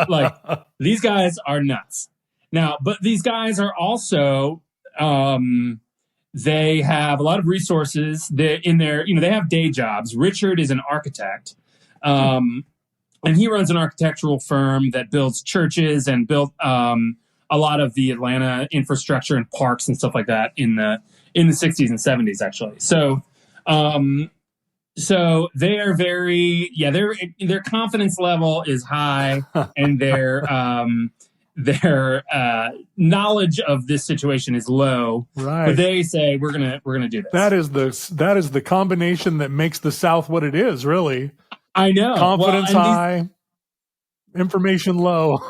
Like these guys are nuts. Now, but these guys are also, they have a lot of resources. They have day jobs. Richard is an architect. And he runs an architectural firm that builds churches and built a lot of the Atlanta infrastructure and parks and stuff like that in the 60s and 70s, actually. So they are very, their confidence level is high, and their knowledge of this situation is low. Right. But they say we're gonna do this. That is the combination that makes the South what it is, really. I know. Confidence high, information low.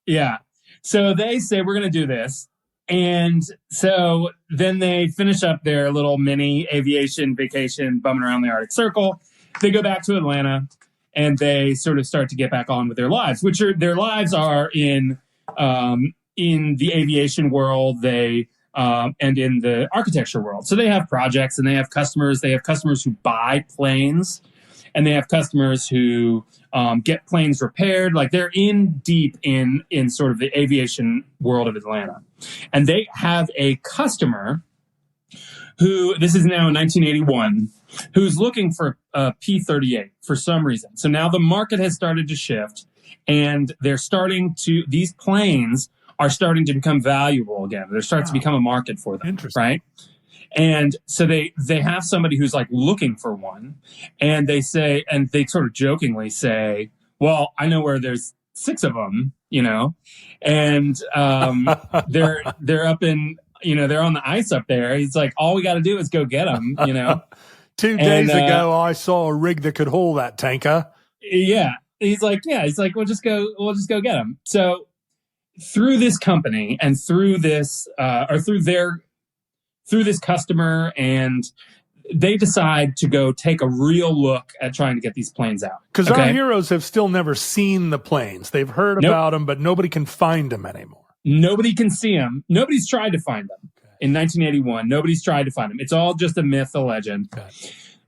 Yeah. So they say, we're going to do this. And so then they finish up their little mini aviation vacation, bumming around the Arctic Circle. They go back to Atlanta, and they sort of start to get back on with their lives, their lives are in the aviation world. And in the architecture world. So they have projects and they have customers. They have customers who buy planes. And they have customers who get planes repaired. Like they're deep in sort of the aviation world of Atlanta. And they have a customer who, this is now in 1981, who's looking for a P-38 for some reason. So now the market has started to shift, and these planes are starting to become valuable again. There starts to become a market for them. Interesting. Right? And so they have somebody who's like looking for one, and they say, and they sort of jokingly say, well, I know where there's 6 of them, and they're up in, they're on the ice up there. He's like, all we got to do is go get them, 2 days ago, I saw a rig that could hold that tanker. Yeah. He's like, we'll just go get them. So through this company and through this, through this customer, and they decide to go take a real look at trying to get these planes out. Because our heroes have still never seen the planes. They've heard about them, but nobody can find them anymore. Nobody can see them. Nobody's tried to find them. In 1981, nobody's tried to find them. It's all just a myth, a legend. Okay.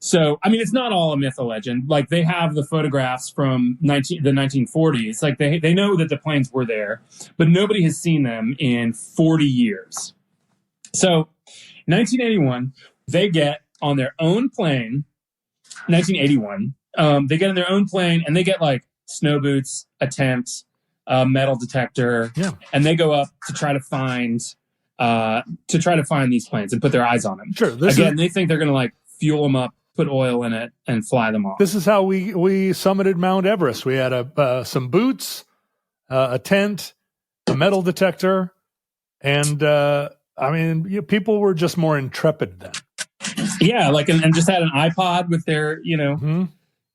So, I mean, it's not all a myth, a legend. Like, they have the photographs from the 1940s. Like, they know that the planes were there, but nobody has seen them in 40 years. So, 1981, they get on their own plane. 1981, they get on their own plane, and they get like snow boots, a tent, a metal detector, and they go up to try to find these planes and put their eyes on them. Sure. They think they're going to like fuel them up, put oil in it, and fly them off. This is how we summited Mount Everest. We had some boots, a tent, a metal detector, and people were just more intrepid then. Yeah, like and just had an iPod with their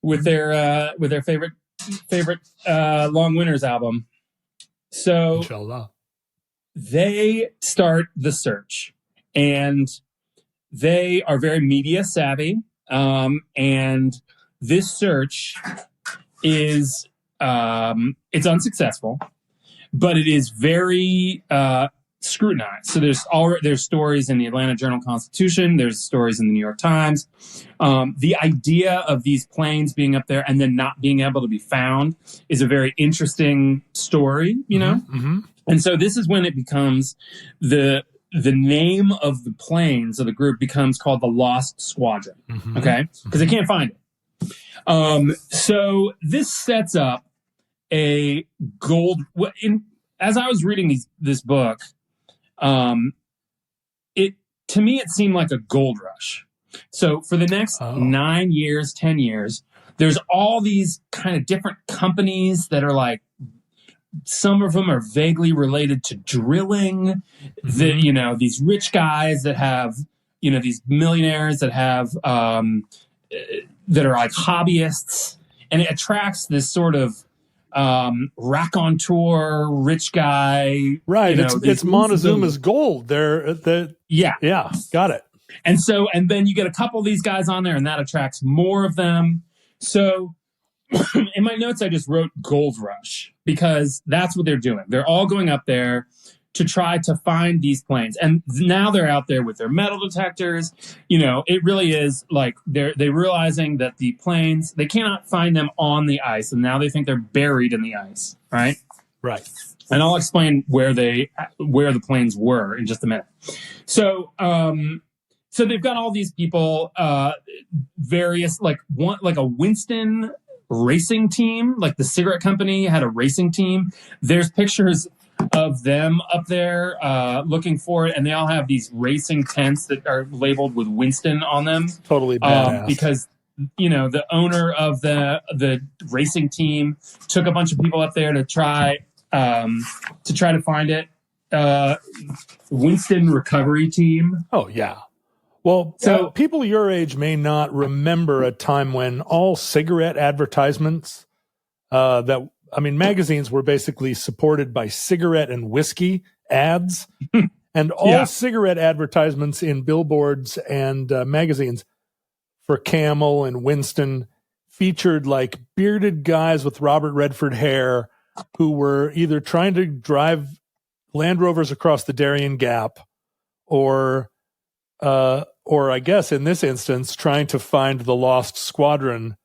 with their favorite favorite Long Winters album. So Inshallah. They start the search, and they are very media savvy. And this search is it's unsuccessful, but it is very scrutinized. So there's stories in the Atlanta Journal-Constitution. There's stories in the New York Times. The idea of these planes being up there and then not being able to be found is a very interesting story, you know? Mm-hmm. And so this is when it becomes the name of the planes of the group becomes called the Lost Squadron. Mm-hmm. Okay? Because they can't find it. So this sets up a gold. As I was reading this book, to me it seemed like a gold rush. So for the next 9 years, 10 years, there's all these kind of different companies that are like, some of them are vaguely related to drilling. Mm-hmm. These rich guys that have, these millionaires that have, that are like hobbyists, and it attracts this sort of raconteur rich guy. Right. It's Montezuma's gold. Yeah, got it. And then you get a couple of these guys on there, and that attracts more of them. So in my notes, I just wrote Gold Rush because that's what they're doing. They're all going up there to try to find these planes. And now they're out there with their metal detectors. It really is like they're realizing that the planes, they cannot find them on the ice. And now they think they're buried in the ice. Right. Right. And I'll explain where the planes were in just a minute. So they've got all these people, various, like a Winston racing team, like the cigarette company had a racing team. There's pictures of them up there looking for it, and they all have these racing tents that are labeled with Winston on them. Totally badass. Because the owner of the racing team took a bunch of people up there to try to find it. Winston Recovery Team. Oh yeah. Well, so people your age may not remember a time when all cigarette advertisements magazines were basically supported by cigarette and whiskey ads, and all cigarette advertisements in billboards and magazines for Camel and Winston featured like bearded guys with Robert Redford hair who were either trying to drive Land Rovers across the Darien Gap or I guess in this instance, trying to find the Lost Squadron.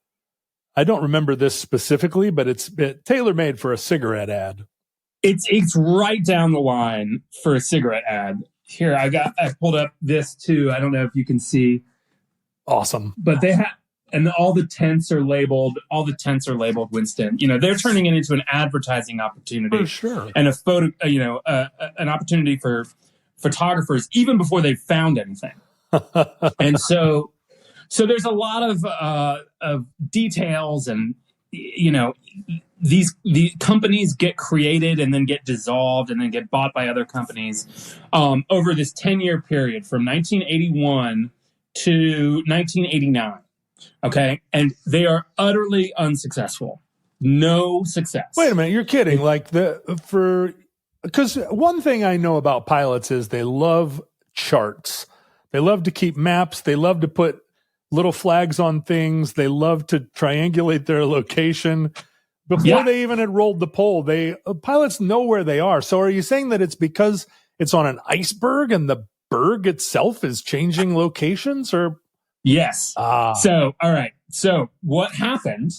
I don't remember this specifically, but it's tailor-made for a cigarette ad. It's right down the line for a cigarette ad. Here, I pulled up this too. I don't know if you can see. Awesome. But they have, and all the tents are labeled Winston. They're turning it into an advertising opportunity. For sure. And a photo, an opportunity for photographers even before they've found anything. And so there's a lot of details, and these companies get created and then get dissolved and then get bought by other companies over this 10-year period from 1981 to 1989. Okay, and they are utterly unsuccessful. No success. Wait a minute, you're kidding? Because one thing I know about pilots is they love charts. They love to keep maps. They love to put little flags on things. They love to triangulate their location. Before they even had rolled the pole, pilots know where they are. So are you saying that it's because it's on an iceberg and the berg itself is changing locations? Or yes. So all right. So what happened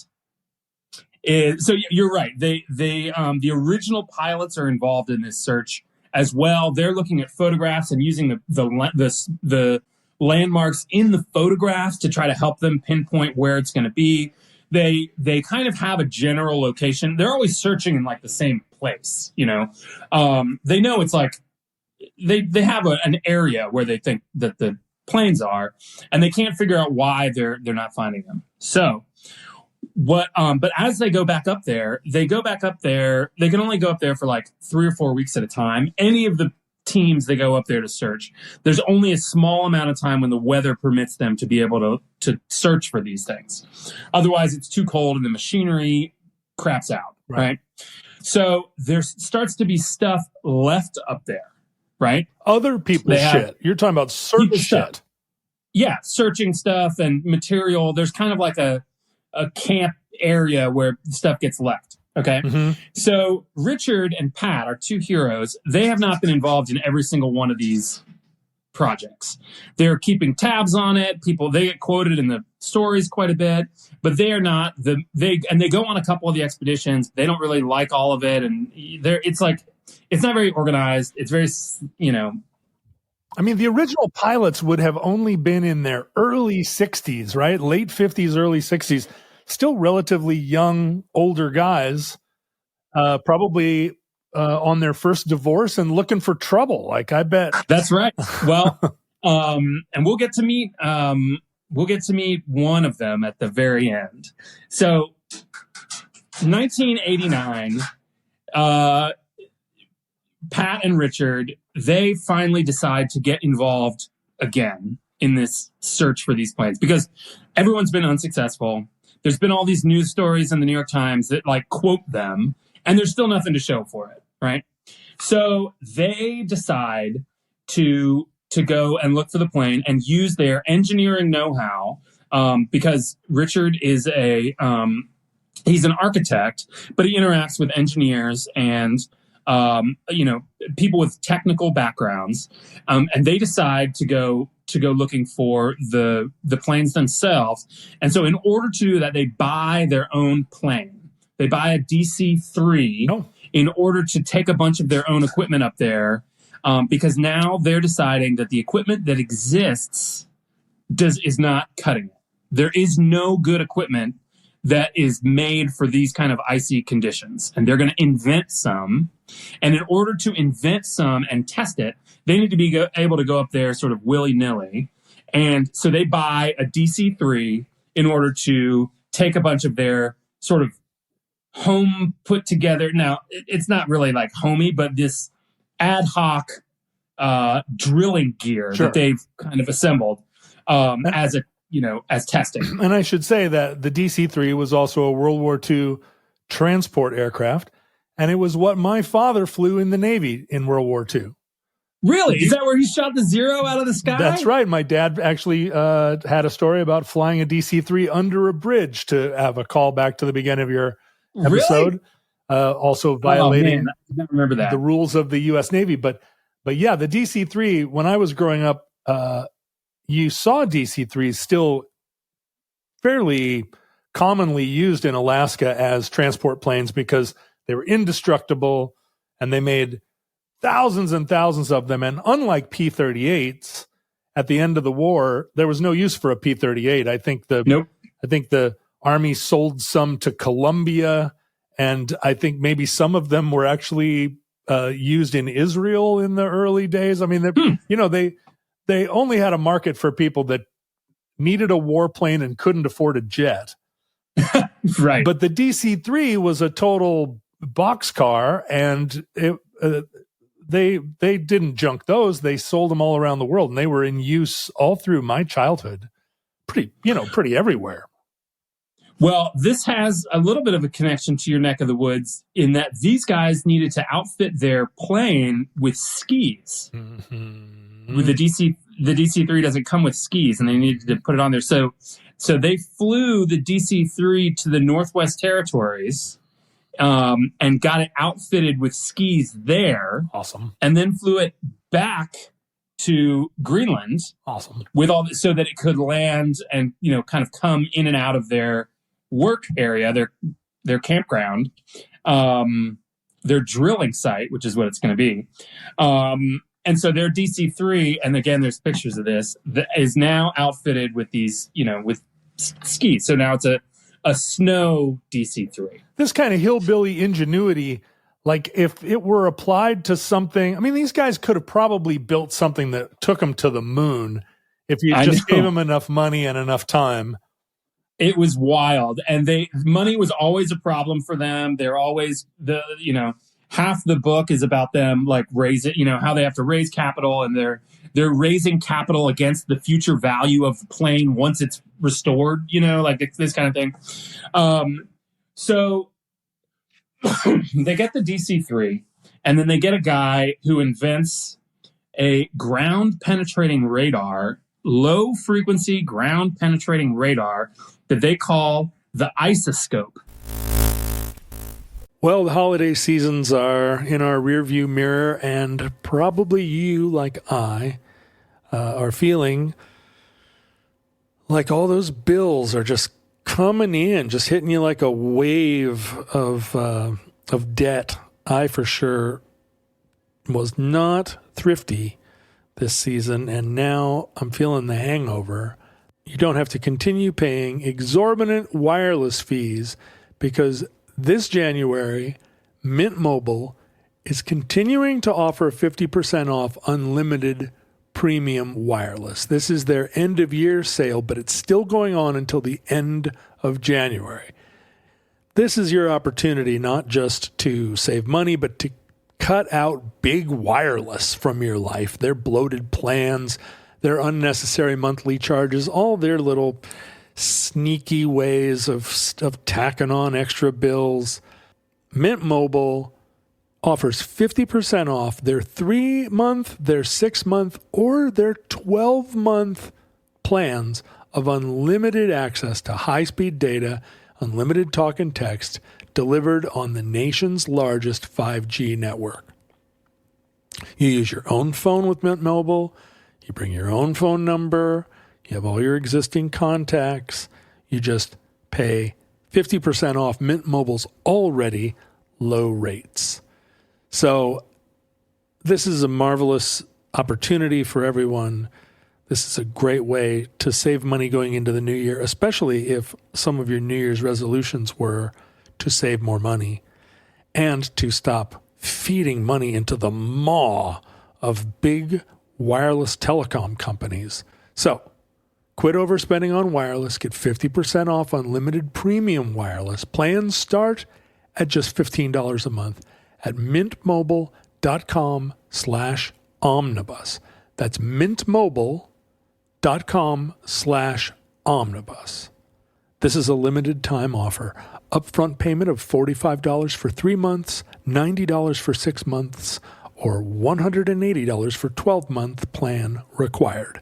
is, so you're right. The original pilots are involved in this search as well. They're looking at photographs and using the landmarks in the photographs to try to help them pinpoint where it's going to be. They kind of have a general location. They're always searching in like the same place, They know it's like they have an area where they think that the planes are, and they can't figure out why they're not finding them. So but as they go back up there, they can only go up there for like 3 or 4 weeks at a time. Any of the teams they go up there to search, there's only a small amount of time when the weather permits them to be able to search for these things. Otherwise, it's too cold and the machinery craps out, right? So there starts to be stuff left up there, right? Other people's shit. You're talking about search shit. Stuff. Yeah, searching stuff and material. There's kind of like a camp area where stuff gets left. Okay. Mm-hmm. So Richard and Pat, our two heroes, they have not been involved in every single one of these projects. They're keeping tabs on it. They get quoted in the stories quite a bit, but they are not they go on a couple of the expeditions. They don't really like all of it. And it's not very organized. It's very, I mean, the original pilots would have only been in their early 60s, right? Late 50s, early 60s. Still relatively young, older guys, probably on their first divorce and looking for trouble. Like, I bet. That's right. Well, and we'll get to meet one of them at the very end. So, 1989, Pat and Richard, they finally decide to get involved again in this search for these planes because everyone's been unsuccessful. There's been all these news stories in the New York Times that quote them, and there's still nothing to show for it, right? So they decide to go and look for the plane and use their engineering know-how, because Richard is he's an architect, but he interacts with engineers and people with technical backgrounds, and they decide to go looking for the planes themselves. And so in order to do that, they buy their own plane. They buy a DC-3 in order to take a bunch of their own equipment up there, because now they're deciding that the equipment that exists is not cutting it. There is no good equipment that is made for these kind of icy conditions. And they're going to invent some. And in order to invent some and test it, they need to be able to go up there sort of willy-nilly. And so they buy a DC-3 in order to take a bunch of their sort of home put together. Now, it's not really like homey, but this ad hoc drilling gear that they've kind of assembled as testing. And I should say that the DC-3 was also a World War II transport aircraft, and it was what my father flew in the Navy in World War II. Really? Is that where he shot the Zero out of the sky? That's right. My dad actually had a story about flying a DC-3 under a bridge, to have a call back to the beginning of your episode. Really? Also violating I don't remember that. the rules of the U.S. Navy. But yeah, the DC-3, when I was growing up, you saw DC-3s still fairly commonly used in Alaska as transport planes because they were indestructible and they made thousands and thousands of them. And unlike P-38s, at the end of the war, there was no use for a P-38. I think the Army sold some to Colombia, and I think maybe some of them were actually used in Israel in the early days. I mean, they only had a market for people that needed a warplane and couldn't afford a jet. Right. But the DC-3 was a total boxcar, and they didn't junk those. They sold them all around the world, and they were in use all through my childhood. Pretty everywhere. Well, this has a little bit of a connection to your neck of the woods in that these guys needed to outfit their plane with skis. Mm-hmm. With the DC-3 doesn't come with skis, and they needed to put it on there. So they flew the DC-3 to the Northwest Territories, and got it outfitted with skis there. Awesome. And then flew it back to Greenland. Awesome. With all this, so that it could land and kind of come in and out of their work area, their campground, their drilling site, which is what it's going to be. And so their DC-3, and again, there's pictures of this, is now outfitted with these, with skis. So now it's a snow DC-3. This kind of hillbilly ingenuity, like if it were applied to something, I mean, these guys could have probably built something that took them to the moon if you just gave them enough money and enough time. It was wild. And money was always a problem for them. They're always half the book is about them how they have to raise capital, and they're raising capital against the future value of the plane once it's restored, this kind of thing. So they get the DC-3, and then they get a guy who invents a ground-penetrating radar, low-frequency ground-penetrating radar that they call the isoscope. Well, the holiday seasons are in our rearview mirror, and probably you, like I, are feeling like all those bills are just coming in, just hitting you like a wave of debt. I for sure was not thrifty this season, and now I'm feeling the hangover. You don't have to continue paying exorbitant wireless fees because this January, Mint Mobile is continuing to offer 50% off unlimited premium wireless. This is their end-of-year sale, but it's still going on until the end of January. This is your opportunity not just to save money, but to cut out big wireless from your life. Their bloated plans, their unnecessary monthly charges, all their little sneaky ways of tacking on extra bills. Mint Mobile offers 50% off their 3-month, their 6-month, or their 12-month plans of unlimited access to high-speed data, unlimited talk and text, delivered on the nation's largest 5G network. You use your own phone with Mint Mobile. You bring your own phone number. You have all your existing contacts. You just pay 50% off Mint Mobile's already low rates. So this is a marvelous opportunity for everyone. This is a great way to save money going into the new year, especially if some of your New Year's resolutions were to save more money and to stop feeding money into the maw of big wireless telecom companies. So quit overspending on wireless. Get 50% off unlimited premium wireless. Plans start at just $15 a month at mintmobile.com/omnibus. That's mintmobile.com/omnibus. This is a limited time offer. Upfront payment of $45 for 3 months, $90 for 6 months, or $180 for 12-month plan required.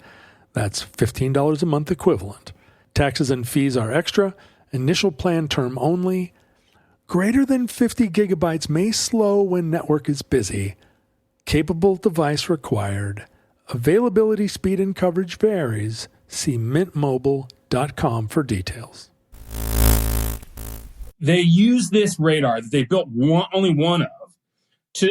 That's $15 a month equivalent. Taxes and fees are extra. Initial plan term only. Greater than 50 gigabytes may slow when network is busy. Capable device required. Availability, speed, and coverage varies. See mintmobile.com for details. They use this radar that they built only one of,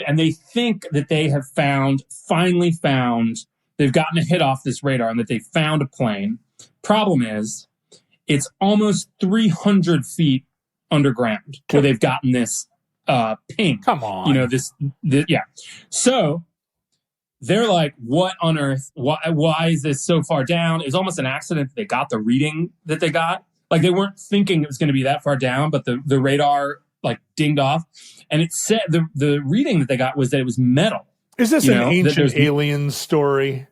and they think that they have finally found, they've gotten a hit off this radar and that they found a plane. Problem is, it's almost 300 feet underground where they've gotten this ping. Come on. You know, this yeah. So they're like, what on earth? Why is this so far down? It was almost an accident that they got the reading that they got. Like, they weren't thinking it was going to be that far down, but the radar like dinged off. And it said the reading that they got was that it was metal. Is this an ancient alien story?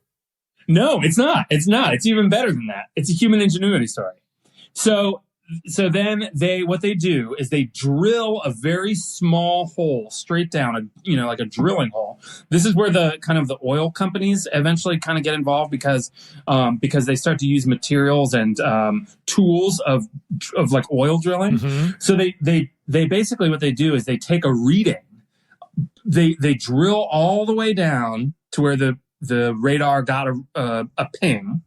No, it's not. It's not. It's even better than that. It's a human ingenuity story. So then what they do is they drill a very small hole straight down, like a drilling hole. This is where the kind of the oil companies eventually kind of get involved because they start to use materials and tools of like oil drilling. Mm-hmm. So they basically, what they do is they take a reading. They drill all the way down to where the radar got a ping,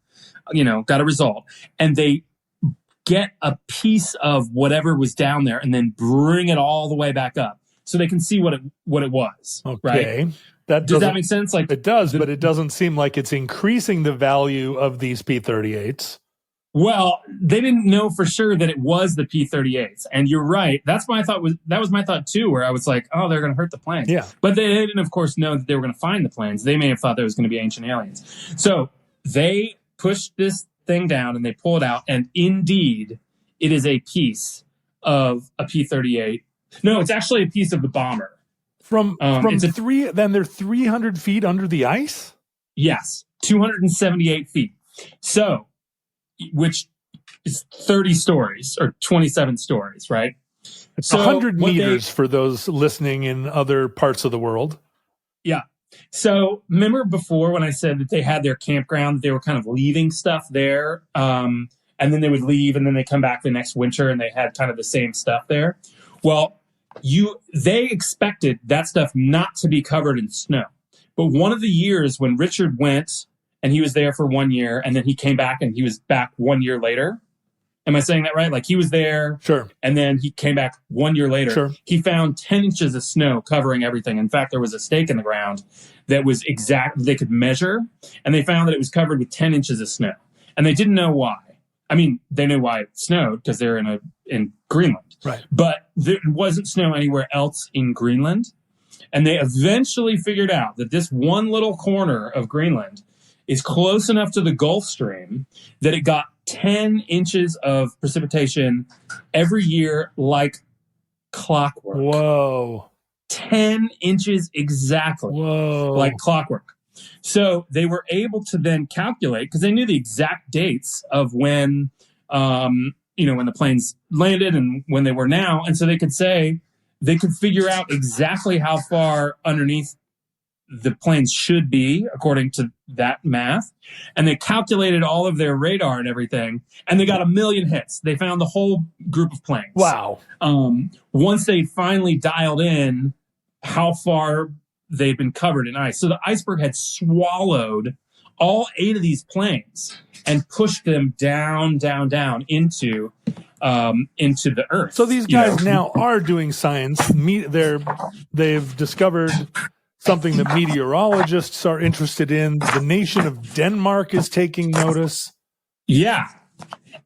got a result, and they get a piece of whatever was down there and then bring it all the way back up so they can see what it was. Okay. Right? Does that make sense? Like, it does, but it doesn't seem like it's increasing the value of these P-38s. Well, they didn't know for sure that it was the P-38s. And you're right. That was my thought too, where I was like, oh, they're going to hurt the planes. Yeah. But they didn't, of course, know that they were going to find the planes. They may have thought there was going to be ancient aliens. So they pushed this thing down and they pull it out, and indeed it is a piece of a P-38. No, it's actually a piece of the bomber. Then they're 300 feet under the ice? Yes, 278 feet. So, which is 30 stories or 27 stories, right? It's So 100 what meters for those listening in other parts of the world. Yeah. So remember before when I said that they had their campground, that they were kind of leaving stuff there, and then they would leave, and then they come back the next winter, and they had kind of the same stuff there. Well, they expected that stuff not to be covered in snow. But one of the years when Richard went, and he was there for 1 year, and then he came back, and he was back 1 year later. Am I saying that right? Like he was there, sure, and then he came back 1 year later. Sure. He found 10 inches of snow covering everything. In fact, there was a stake in the ground that was exact. They could measure, and they found that it was covered with 10 inches of snow, and they didn't know why. I mean, they knew why it snowed because they're in Greenland, right? But there wasn't snow anywhere else in Greenland, and they eventually figured out that this one little corner of Greenland is close enough to the Gulf Stream that it got 10 inches of precipitation every year like clockwork. Whoa. 10 inches exactly. Whoa. Like clockwork. So they were able to then calculate, because they knew the exact dates of when, when the planes landed and when they were now. And so they could figure out exactly how far underneath the planes should be according to that math. And they calculated all of their radar and everything, and they got 1 million hits. They found the whole group of planes. Wow. Once they finally dialed in how far they'd been covered in ice. So the iceberg had swallowed all 8 of these planes and pushed them down into the earth. So these guys now are doing science. They've discovered something that meteorologists are interested in. The nation of Denmark is taking notice. Yeah.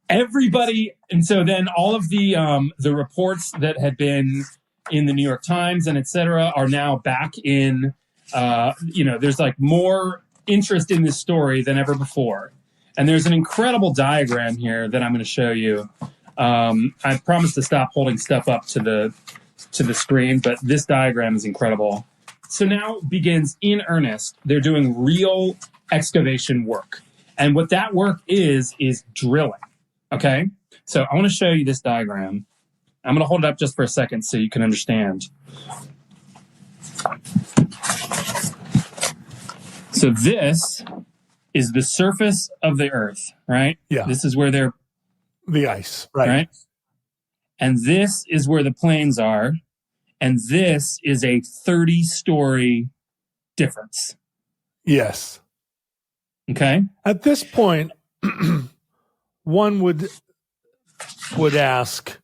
Everybody. And so then all of the reports that had been in the New York Times and et cetera are now back in, there's like more interest in this story than ever before. And there's an incredible diagram here that I'm going to show you. I promised to stop holding stuff up to the screen, but this diagram is incredible. So now begins in earnest. They're doing real excavation work. And what that work is drilling. Okay? So I want to show you this diagram. I'm going to hold it up just for a second so you can understand. So this is the surface of the earth, right? Yeah. This is where they're... The ice, right? And this is where the planes are. And this is a 30-story difference. Yes. Okay. At this point, one would ask,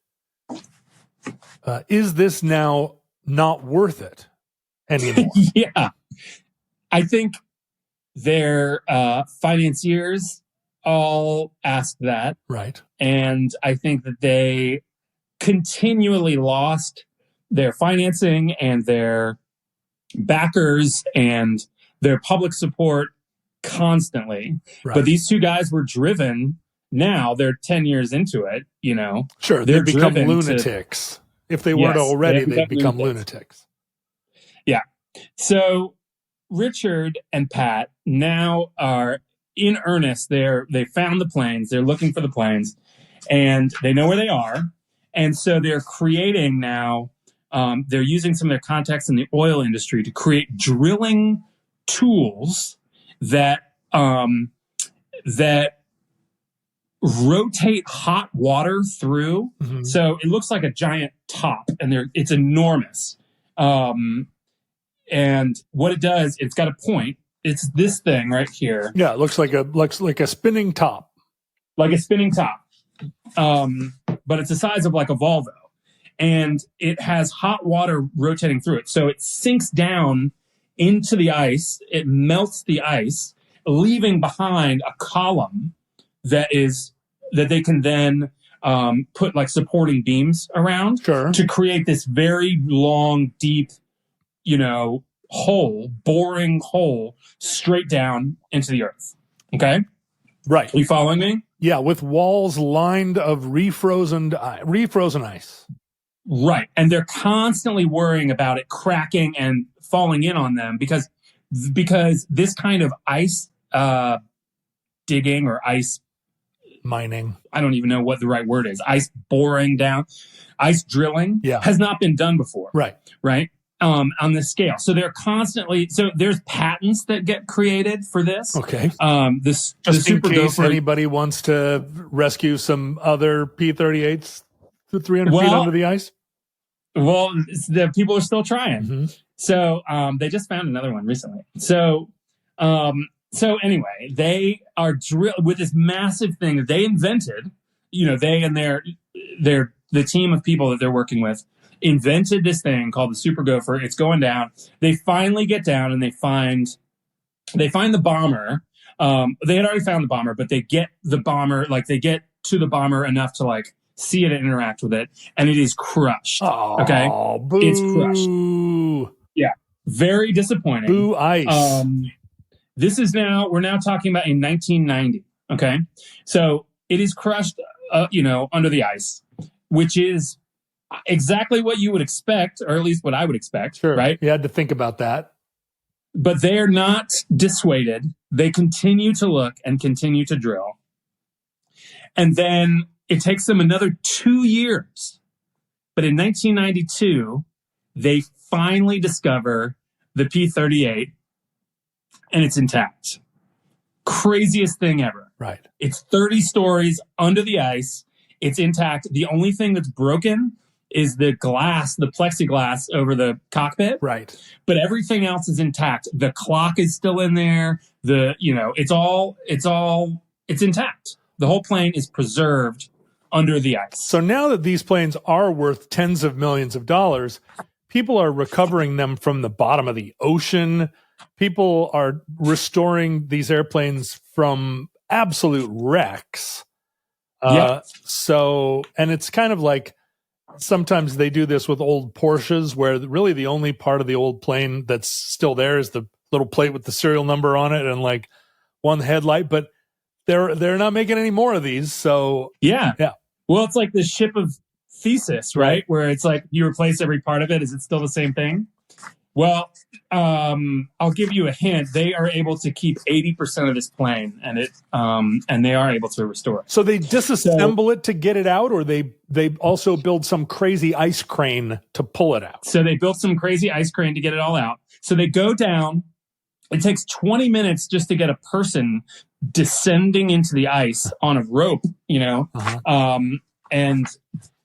is this now not worth it anymore? Yeah. I think their financiers all asked that. Right. And I think that they continually lost their financing and their backers and their public support constantly. Right. But these two guys were driven. Now they're 10 years into it, Sure, they become lunatics. If they weren't already, they'd become lunatics. Yeah. So Richard and Pat now are in earnest. They found the planes. They're looking for the planes, and they know where they are. And so they're creating now, they're using some of their contacts in the oil industry to create drilling tools that rotate hot water through. Mm-hmm. So it looks like a giant top, and it's enormous. And what it does, it's got a point. It's this thing right here. Yeah, it looks like a spinning top. Like a spinning top. But it's the size of like a Volvo. And it has hot water rotating through it. So it sinks down into the ice. It melts the ice, leaving behind a column that they can then put like supporting beams around. Sure. To create this very long, deep, boring hole straight down into the earth. Okay? Right. Are you following me? Yeah, with walls lined of refrozen ice. Right. And they're constantly worrying about it cracking and falling in on them because this kind of ice digging or ice mining. I don't even know what the right word is. Ice boring down, ice drilling has not been done before. Right. On this scale. So they're constantly, so there's patents that get created for this. Okay. Just in case anybody wants to rescue some other P-38s to 300 feet under the ice. Well, the people are still trying. Mm-hmm. So they just found another one recently. So anyway, they are with this massive thing that they invented. They and the team of people that they're working with invented this thing called the Super Gopher. It's going down. They finally get down and they find the bomber. They had already found the bomber, but they get the bomber, they get to the bomber enough to see it and interact with it, and it is crushed. Oh, okay, boo. It's crushed. Yeah, very disappointing. Boo ice. We're now talking about in 1990. Okay, so it is crushed, under the ice, which is exactly what you would expect, or at least what I would expect. Sure. Right? You had to think about that. But they are not dissuaded. They continue to look and continue to drill. And then it takes them another 2 years. But in 1992, they finally discover the P-38, and it's intact. Craziest thing ever. Right. It's 30 stories under the ice. It's intact. The only thing that's broken is the glass, the plexiglass over the cockpit. Right. But everything else is intact. The clock is still in there. It's intact. The whole plane is preserved under the ice. So now that these planes are worth tens of millions of dollars, people are recovering them from the bottom of the ocean. People are restoring these airplanes from absolute wrecks. So, and it's kind of like, sometimes they do this with old Porsches, where really the only part of the old plane that's still there is the little plate with the serial number on it and one headlight. But they're not making any more of these. So yeah. Well, it's like the ship of Theseus, right? Where it's you replace every part of it. Is it still the same thing? Well, I'll give you a hint. They are able to keep 80% of this plane, and they are able to restore it. So they disassemble it to get it out, or they also build some crazy ice crane to pull it out. So they built some crazy ice crane to get it all out. So they go down. It takes 20 minutes just to get a person descending into the ice on a rope, and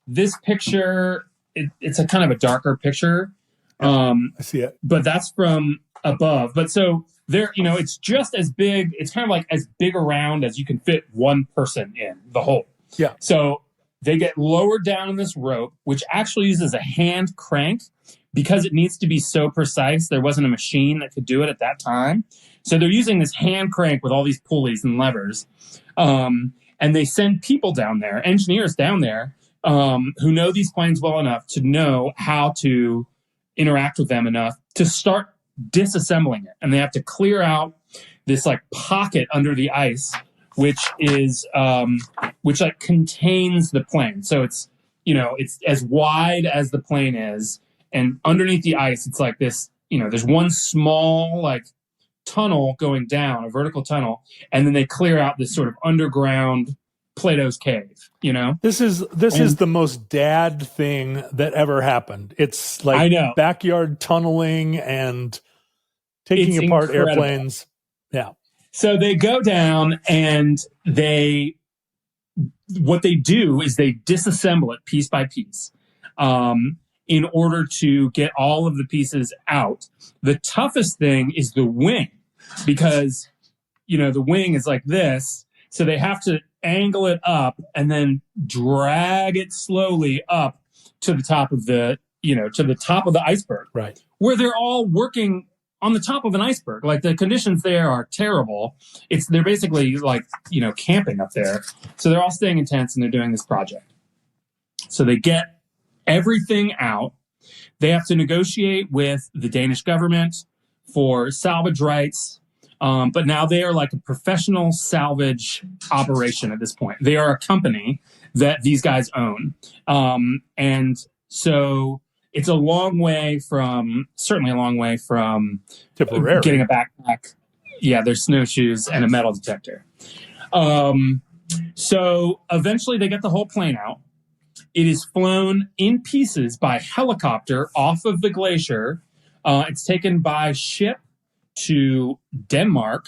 this picture, it's a kind of a darker picture. I see it. But that's from above. But so there, it's just as big. It's kind of as big around as you can fit one person in the hole. Yeah. So they get lowered down in this rope, which actually uses a hand crank because it needs to be so precise. There wasn't a machine that could do it at that time. So they're using this hand crank with all these pulleys and levers. And they send people down there, engineers down there, who know these planes well enough to know how to interact with them enough to start disassembling it. And they have to clear out this pocket under the ice, which is which contains the plane. So it's it's as wide as the plane is, and underneath the ice it's this, there's one small tunnel going down, a vertical tunnel, and then they clear out this sort of underground Plato's cave. This is the most dad thing that ever happened. It's backyard tunneling and taking apart airplanes. Yeah. So they go down, and what they do is they disassemble it piece by piece in order to get all of the pieces out. The toughest thing is the wing, because the wing is like this, so they have to angle it up and then drag it slowly up to the top of the iceberg. Right. Where they're all working on the top of an iceberg. The conditions there are terrible. They're basically camping up there. So they're all staying in tents and they're doing this project. So they get everything out. They have to negotiate with the Danish government for salvage rights. But now they are a professional salvage operation at this point. They are a company that these guys own. And so it's certainly a long way from Tipperary. Getting a backpack. Yeah, there's snowshoes and a metal detector. So eventually they get the whole plane out. It is flown in pieces by helicopter off of the Glacier. It's taken by ship to Denmark,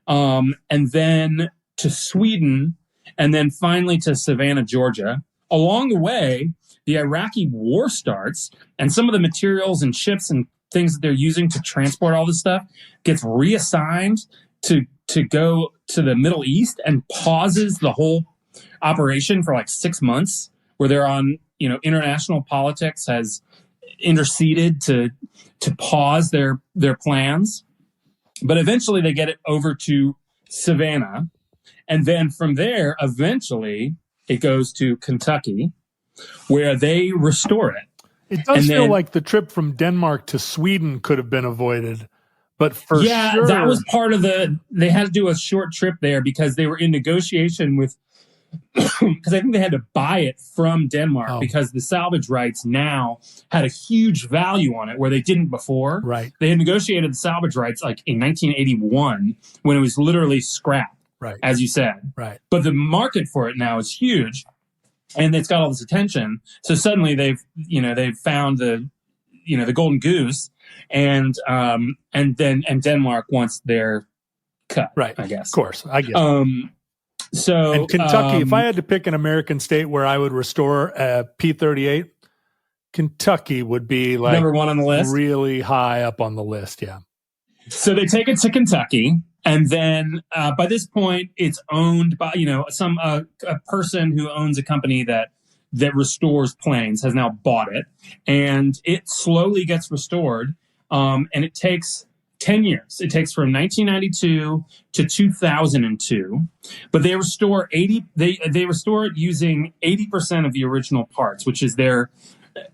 and then to Sweden, and then finally to Savannah, Georgia. Along the way, the Iraqi war starts, and some of the materials and ships and things that they're using to transport all this stuff gets reassigned to go to the Middle East, and pauses the whole operation for like 6 months, where they're on, international politics has interceded to pause their plans. But eventually they get it over to Savannah. And then from there, eventually it goes to Kentucky, where they restore it. It does feel like the trip from Denmark to Sweden could have been avoided. But sure, that was part of they had to do a short trip there because they were in negotiation with, because I think they had to buy it from Denmark because the salvage rights now had a huge value on it where they didn't before. Right. They had negotiated the salvage rights like in 1981 when it was literally scrap, right, as you said. Right. But the market for it now is huge, and it's got all this attention. So suddenly they've found the golden goose, and Denmark wants their cut. Right. I guess. Of course. I guess. And Kentucky, if I had to pick an American state where I would restore a P-38, Kentucky would be like number one on the list, really high up on the list. Yeah. So they take it to Kentucky, and then by this point, it's owned by a person who owns a company that restores planes has now bought it, and it slowly gets restored, and it takes 10 years. It takes from 1992 to 2002, but they restore they restore it using 80% of the original parts, which is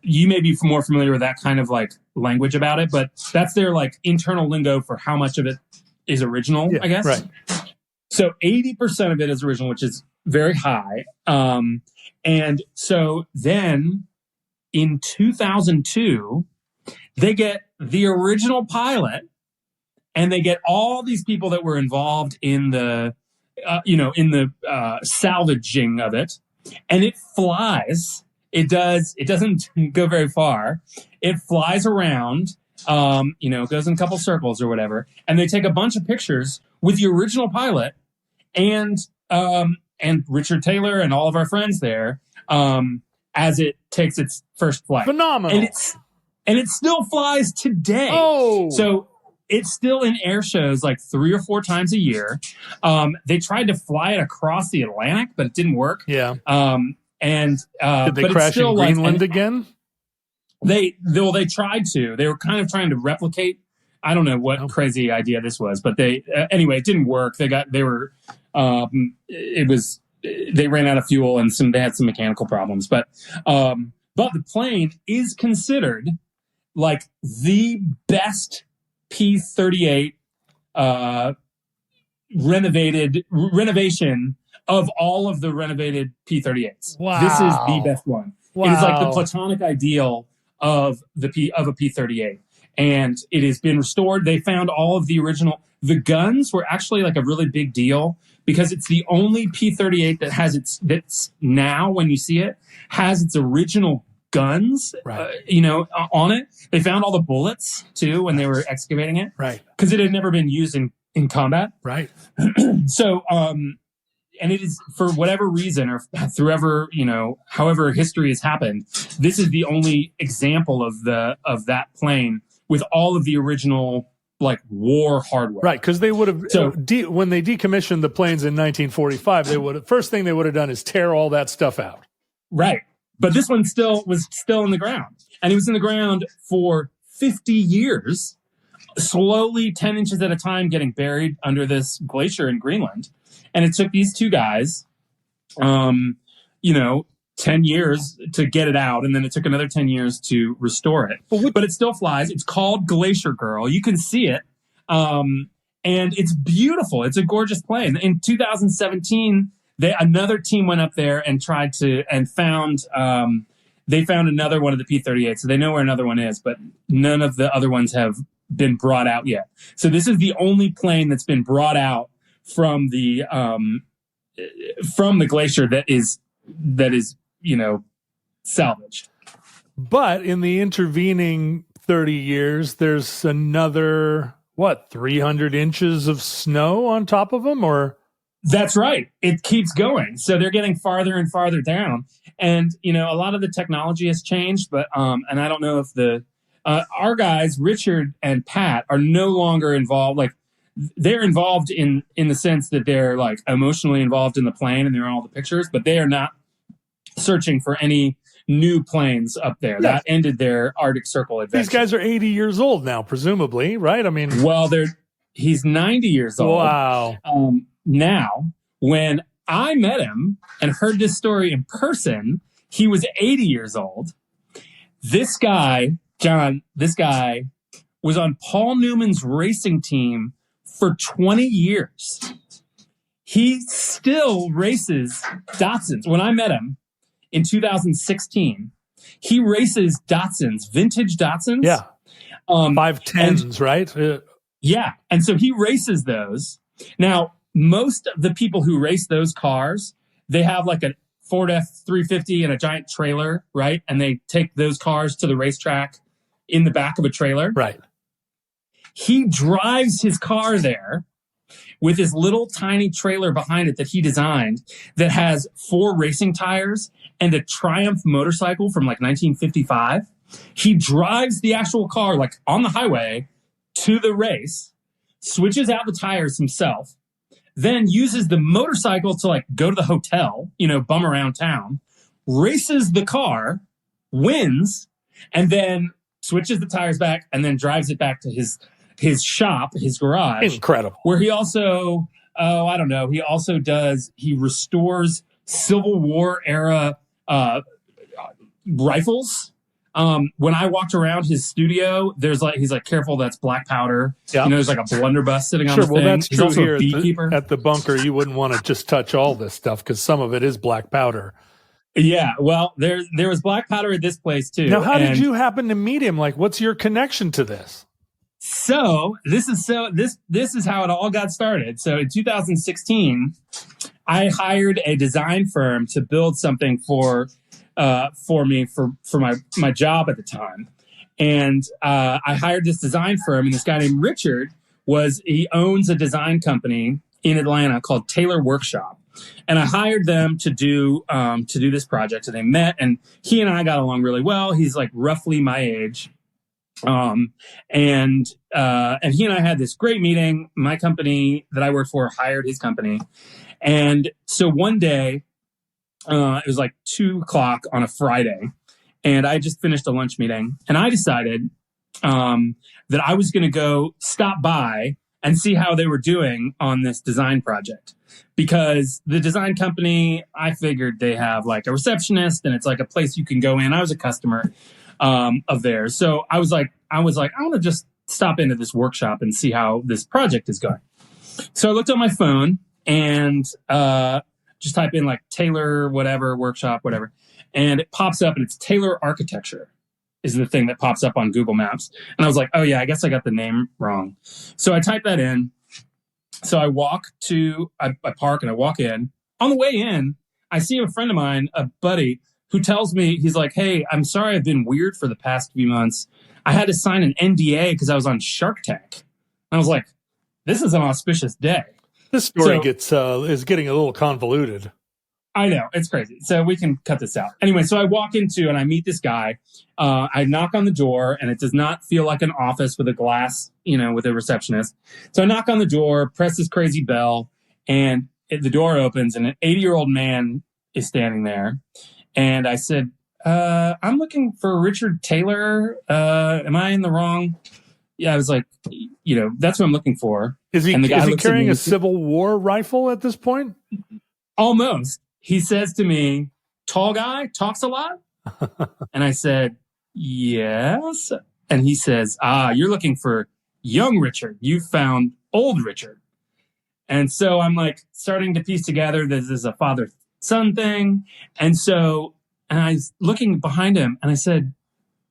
you may be more familiar with that kind of like language about it, but that's their like internal lingo for how much of it is original, I guess. Right. So 80% of it is original, which is very high. And so then in 2002, they get the original pilot, and they get all these people that were involved in the salvaging of it, and it flies. It doesn't go very far. It flies around, goes in a couple circles or whatever, and they take a bunch of pictures with the original pilot and Richard Taylor and all of our friends there, as it takes its first flight. Phenomenal. And it still flies today. Oh, so it's still in air shows like 3 or 4 times a year. They tried to fly it across the Atlantic, but it didn't work. Yeah. Did they crash in Greenland again? They tried to. They were kind of trying to replicate. I don't know what crazy idea this was, but anyway, it didn't work. They ran out of fuel, and they had some mechanical problems. But the plane is considered like the best P-38 renovation of all of the renovated P-38s. Wow. This is the best one. Wow. It is like the platonic ideal of a P-38. And it has been restored. They found all of the original. The guns were actually like a really big deal because it's the only P-38 that has that's now, when you see it, has its original guns, right. On it. They found all the bullets too when they were excavating it, right? Because it had never been used in combat, right? So, and it is, for whatever reason or however history has happened, this is the only example of that plane with all of the original like war hardware, right? Because they would have when they decommissioned the planes in 1945, first thing they would have done is tear all that stuff out, right? But this one was still in the ground, and it was in the ground for 50 years, slowly 10 inches at a time, getting buried under this glacier in Greenland. And it took these two guys, 10 years to get it out, and then it took another 10 years to restore it. But it still flies. It's called Glacier Girl. You can see it, and it's beautiful. It's a gorgeous plane. In 2017. Another team went up there and found another one of the P-38. So they know where another one is, but none of the other ones have been brought out yet. So this is the only plane that's been brought out from the from the Glacier that is salvaged. But in the intervening 30 years, there's another 300 inches of snow on top of them, or? That's right. It keeps going. So they're getting farther and farther down. And, a lot of the technology has changed, but, and I don't know if our guys, Richard and Pat, are no longer involved. Like, they're involved in the sense that they're like emotionally involved in the plane and they're on all the pictures, but they are not searching for any new planes up there. Yes. That ended their Arctic Circle adventure. These guys are 80 years old now, presumably, right? I mean, well, he's 90 years old. Wow. Now, when I met him and heard this story in person, he was 80 years old. This guy, John, was on Paul Newman's racing team for 20 years. He still races Datsuns. When I met him in 2016, he races Datsuns, vintage Datsuns. Yeah. 510s, right? Yeah. And so he races those. Now, most of the people who race those cars, they have like a Ford F-350 and a giant trailer, right? And they take those cars to the racetrack in the back of a trailer. Right. He drives his car there with his little tiny trailer behind it that he designed that has 4 racing tires and a Triumph motorcycle from like 1955. He drives the actual car like on the highway to the race, switches out the tires himself, then uses the motorcycle to like go to the hotel, bum around town, races the car, wins, and then switches the tires back and then drives it back to his shop, his garage. Incredible. Where he also, he restores Civil War era rifles. When I walked around his studio, he's like, careful, that's black powder. Yep. There's like a blunderbuss sitting on the thing. Well, that's he's true also here a beekeeper. At the bunker. You wouldn't want to just touch all this stuff because some of it is black powder. Yeah, well, there was black powder at this place too. Now, how did you happen to meet him? Like, what's your connection to this? So this is how it all got started. So in 2016, I hired a design firm to build something for me for my job at the time. And I hired this design firm, and this guy named Richard he owns a design company in Atlanta called Taylor Workshop. And I hired them to do this project. So they met, and he and I got along really well. He's like roughly my age. And he and I had this great meeting. My company that I worked for hired his company. And so one day, it was like 2:00 on a Friday, and I just finished a lunch meeting, and I decided that I was going to go stop by and see how they were doing on this design project. Because the design company, I figured they have like a receptionist, and it's like a place you can go in. I was a customer of theirs, so I was like, I want to just stop into this workshop and see how this project is going. So I looked on my phone and just type in like Taylor, whatever, workshop, whatever. And it pops up, and it's Taylor Architecture is the thing that pops up on Google Maps. And I was like, oh yeah, I guess I got the name wrong. So I type that in. So I park and I walk in. On the way in, I see a friend of mine, a buddy, who tells me, he's like, hey, I'm sorry I've been weird for the past few months. I had to sign an NDA because I was on Shark Tank. And I was like, this is an auspicious day. This story is getting a little convoluted. I know, it's crazy. So we can cut this out. Anyway, so I walk into and I meet this guy. I knock on the door, and it does not feel like an office with a glass, with a receptionist. So I knock on the door, press this crazy bell, and the door opens, and an 80-year-old man is standing there. And I said, I'm looking for Richard Taylor. Am I in the wrong? Yeah, I was like, that's what I'm looking for. Is he carrying a Civil War rifle at this point? Almost. He says to me, tall guy, talks a lot? And I said, yes. And he says, you're looking for young Richard. You found old Richard. And so I'm like starting to piece together this is a father-son thing. And I was looking behind him, and I said,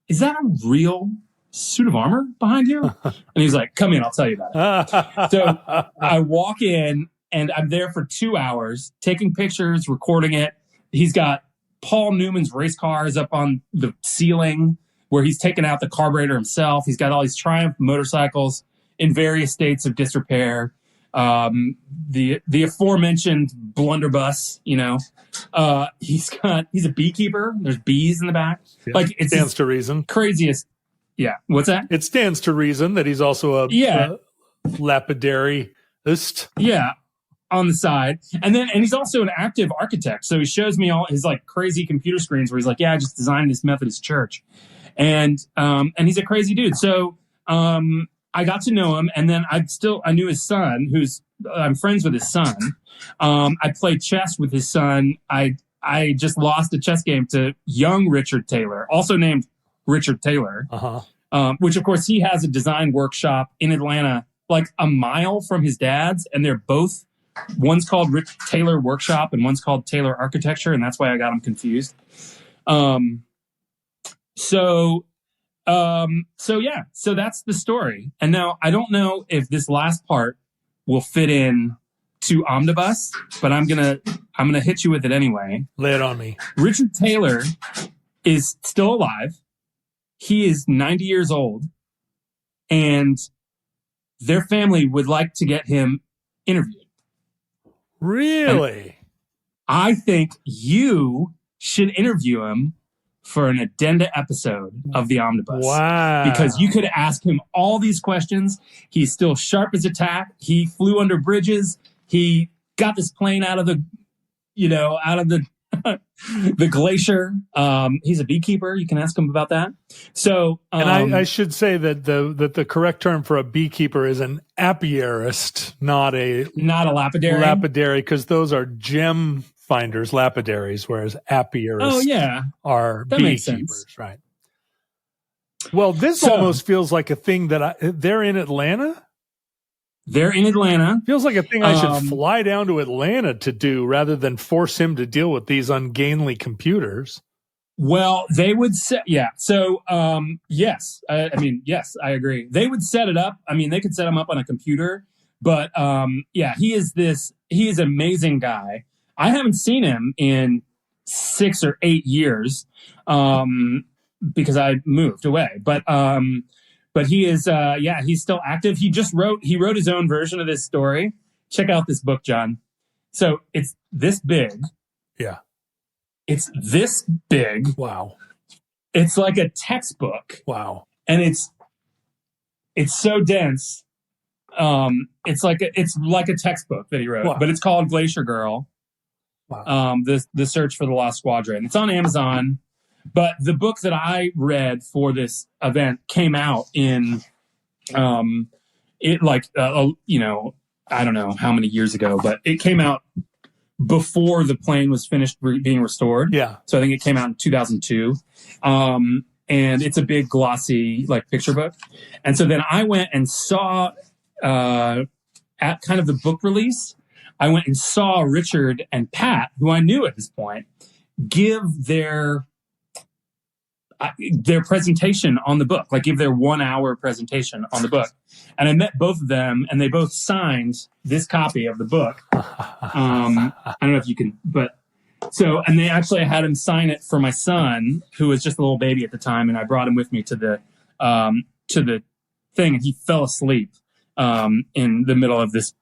is that a real suit of armor behind you? And he's like, come in, I'll tell you about it. So I walk in, and I'm there for 2 hours taking pictures, recording it. He's got Paul Newman's race cars up on the ceiling where he's taken out the carburetor himself. He's got all these Triumph motorcycles in various states of disrepair. The aforementioned blunderbuss, he's a beekeeper. There's bees in the back. Yeah, like it stands to reason. Craziest. Yeah. What's that? It stands to reason that he's also a lapidaryist. Yeah. On the side. And he's also an active architect. So he shows me all his like crazy computer screens where he's like, I just designed this Methodist church. And he's a crazy dude. So, I got to know him, and then I knew his son, I'm friends with his son. I played chess with his son. I just lost a chess game to young Richard Taylor, also named Richard Taylor, which of course he has a design workshop in Atlanta, like a mile from his dad's, and they're both, one's called Rich Taylor Workshop and one's called Taylor Architecture, and that's why I got them confused. So that's the story. And now I don't know if this last part will fit in to Omnibus, but I'm gonna hit you with it anyway. Lay it on me. Richard Taylor is still alive. He is 90 years old, and their family would like to get him interviewed. Really? And I think you should interview him for an addenda episode of the Omnibus. Wow. Because you could ask him all these questions. He's still sharp as a tack. He flew under bridges. He got this plane out of the the Glacier. He's a beekeeper. You can ask him about that. So, and I should say that the correct term for a beekeeper is an apiarist, not a lapidary. Lapidary, because those are gem finders, lapidaries, whereas apiarists are that beekeepers, right? Well, this almost feels like a thing that they're in Atlanta. They're in Atlanta. Feels like a thing I should fly down to Atlanta to do rather than force him to deal with these ungainly computers. Well, they would set, So, yes, I mean, yes, I agree. They would set it up. I mean, they could set him up on a computer, but he is an amazing guy. I haven't seen him in 6 or 8 years because I moved away. But he is, he's still active. He wrote his own version of this story. Check out this book, John. So it's this big. Yeah. It's this big. Wow. It's like a textbook. Wow. And it's so dense. It's like a textbook that he wrote, but it's called Glacier Girl. Wow. The Search for the Lost Squadron. It's on Amazon, but the book that I read for this event came out in, I don't know how many years ago, but it came out before the plane was finished being restored. Yeah. So I think it came out in 2002. And it's a big glossy picture book. And so then I went and saw, at kind of the book release, I went and saw Richard and Pat, who I knew at this point, give their presentation on the book, give their 1 hour presentation on the book. And I met both of them, and they both signed this copy of the book. I don't know if you can, and they actually had him sign it for my son, who was just a little baby at the time. And I brought him with me to the thing, and he fell asleep in the middle of this.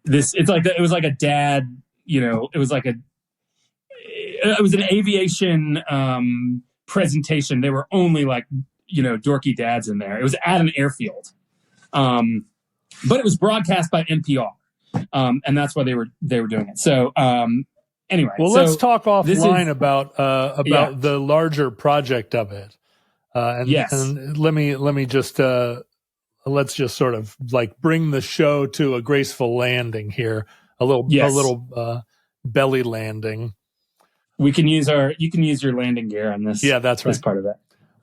It was like a dad, it was an aviation presentation. There were only dorky dads in there. It was at an airfield. But it was broadcast by NPR. And that's why they were doing it. So anyway. Well, let's talk offline about the larger project of it. And let me just let's just sort of bring the show to a graceful landing here. A little belly landing. You can use your landing gear on this. Yeah, that's right. This part of it.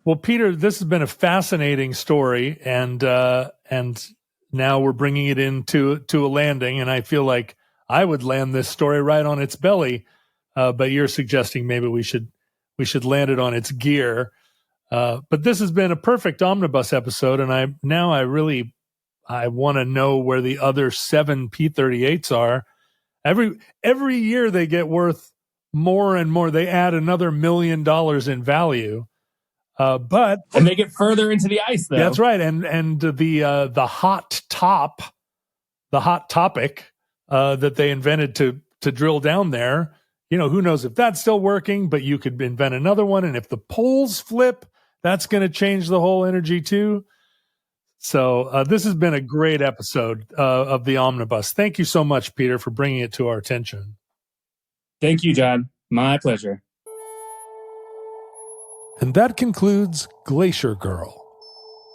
Well, Peter, this has been a fascinating story, and now we're bringing it into a landing, and I feel like I would land this story right on its belly, but you're suggesting maybe we should land it on its gear. But this has been a perfect Omnibus episode, and I want to know where the other 7 P-38s are, Every year they get worth more and more. They add another $1 million in value. And they get further into the ice, though. That's right. And the hot topic that they invented to drill down there, who knows if that's still working, but you could invent another one. And if the poles flip, that's going to change the whole energy too. So this has been a great episode of the Omnibus. Thank you so much, Peter, for bringing it to our attention. Thank you, John. My pleasure. And that concludes Glacier Girl,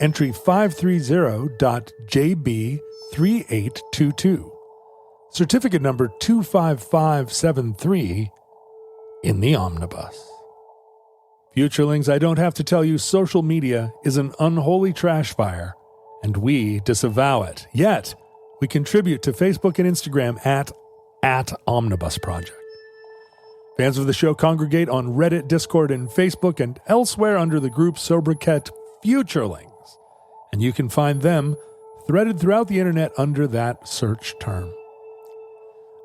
entry 530.JB3822, certificate number 25573 in the Omnibus. Futurelings, I don't have to tell you social media is an unholy trash fire, and we disavow it. Yet, we contribute to Facebook and Instagram at Omnibus Project. Fans of the show congregate on Reddit, Discord, and Facebook, and elsewhere under the group sobriquet Futurelings, and you can find them threaded throughout the internet under that search term.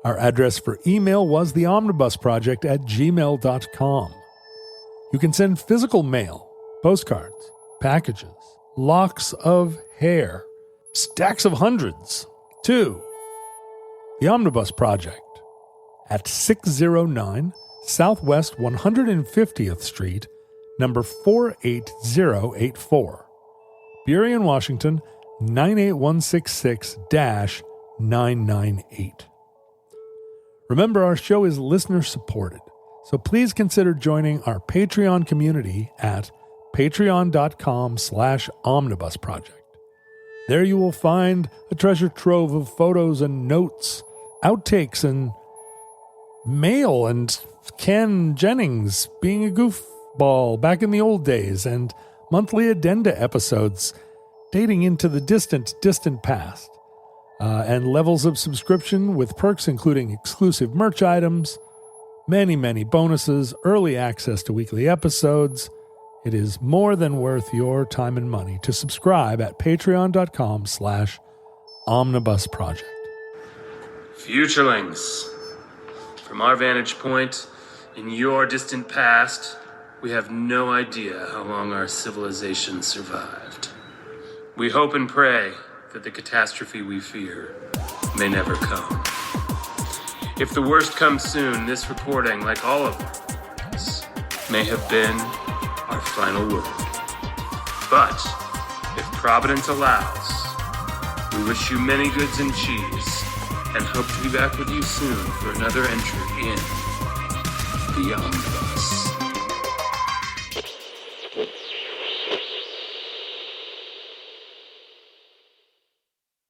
Our address for email was theomnibusproject@gmail.com. You can send physical mail, postcards, packages, locks of hair, stacks of hundreds to The Omnibus Project at 609 Southwest 150th Street, number 48084, Burien, Washington, 98166-998. Remember, our show is listener-supported, so please consider joining our Patreon community at patreon.com/omnibusproject. There you will find a treasure trove of photos and notes, outtakes and mail, and Ken Jennings being a goofball back in the old days, and monthly addenda episodes dating into the distant past, and levels of subscription with perks including exclusive merch items, many bonuses, early access to weekly episodes. It is more than worth your time and money to subscribe at patreon.com/omnibusproject. Futurelings. From our vantage point, in your distant past, we have no idea how long our civilization survived. We hope and pray that the catastrophe we fear may never come. If the worst comes soon, this recording, like all of us, may have been our final word. But, if Providence allows, we wish you many goods and cheese, and hope to be back with you soon for another entry in the Omnibus.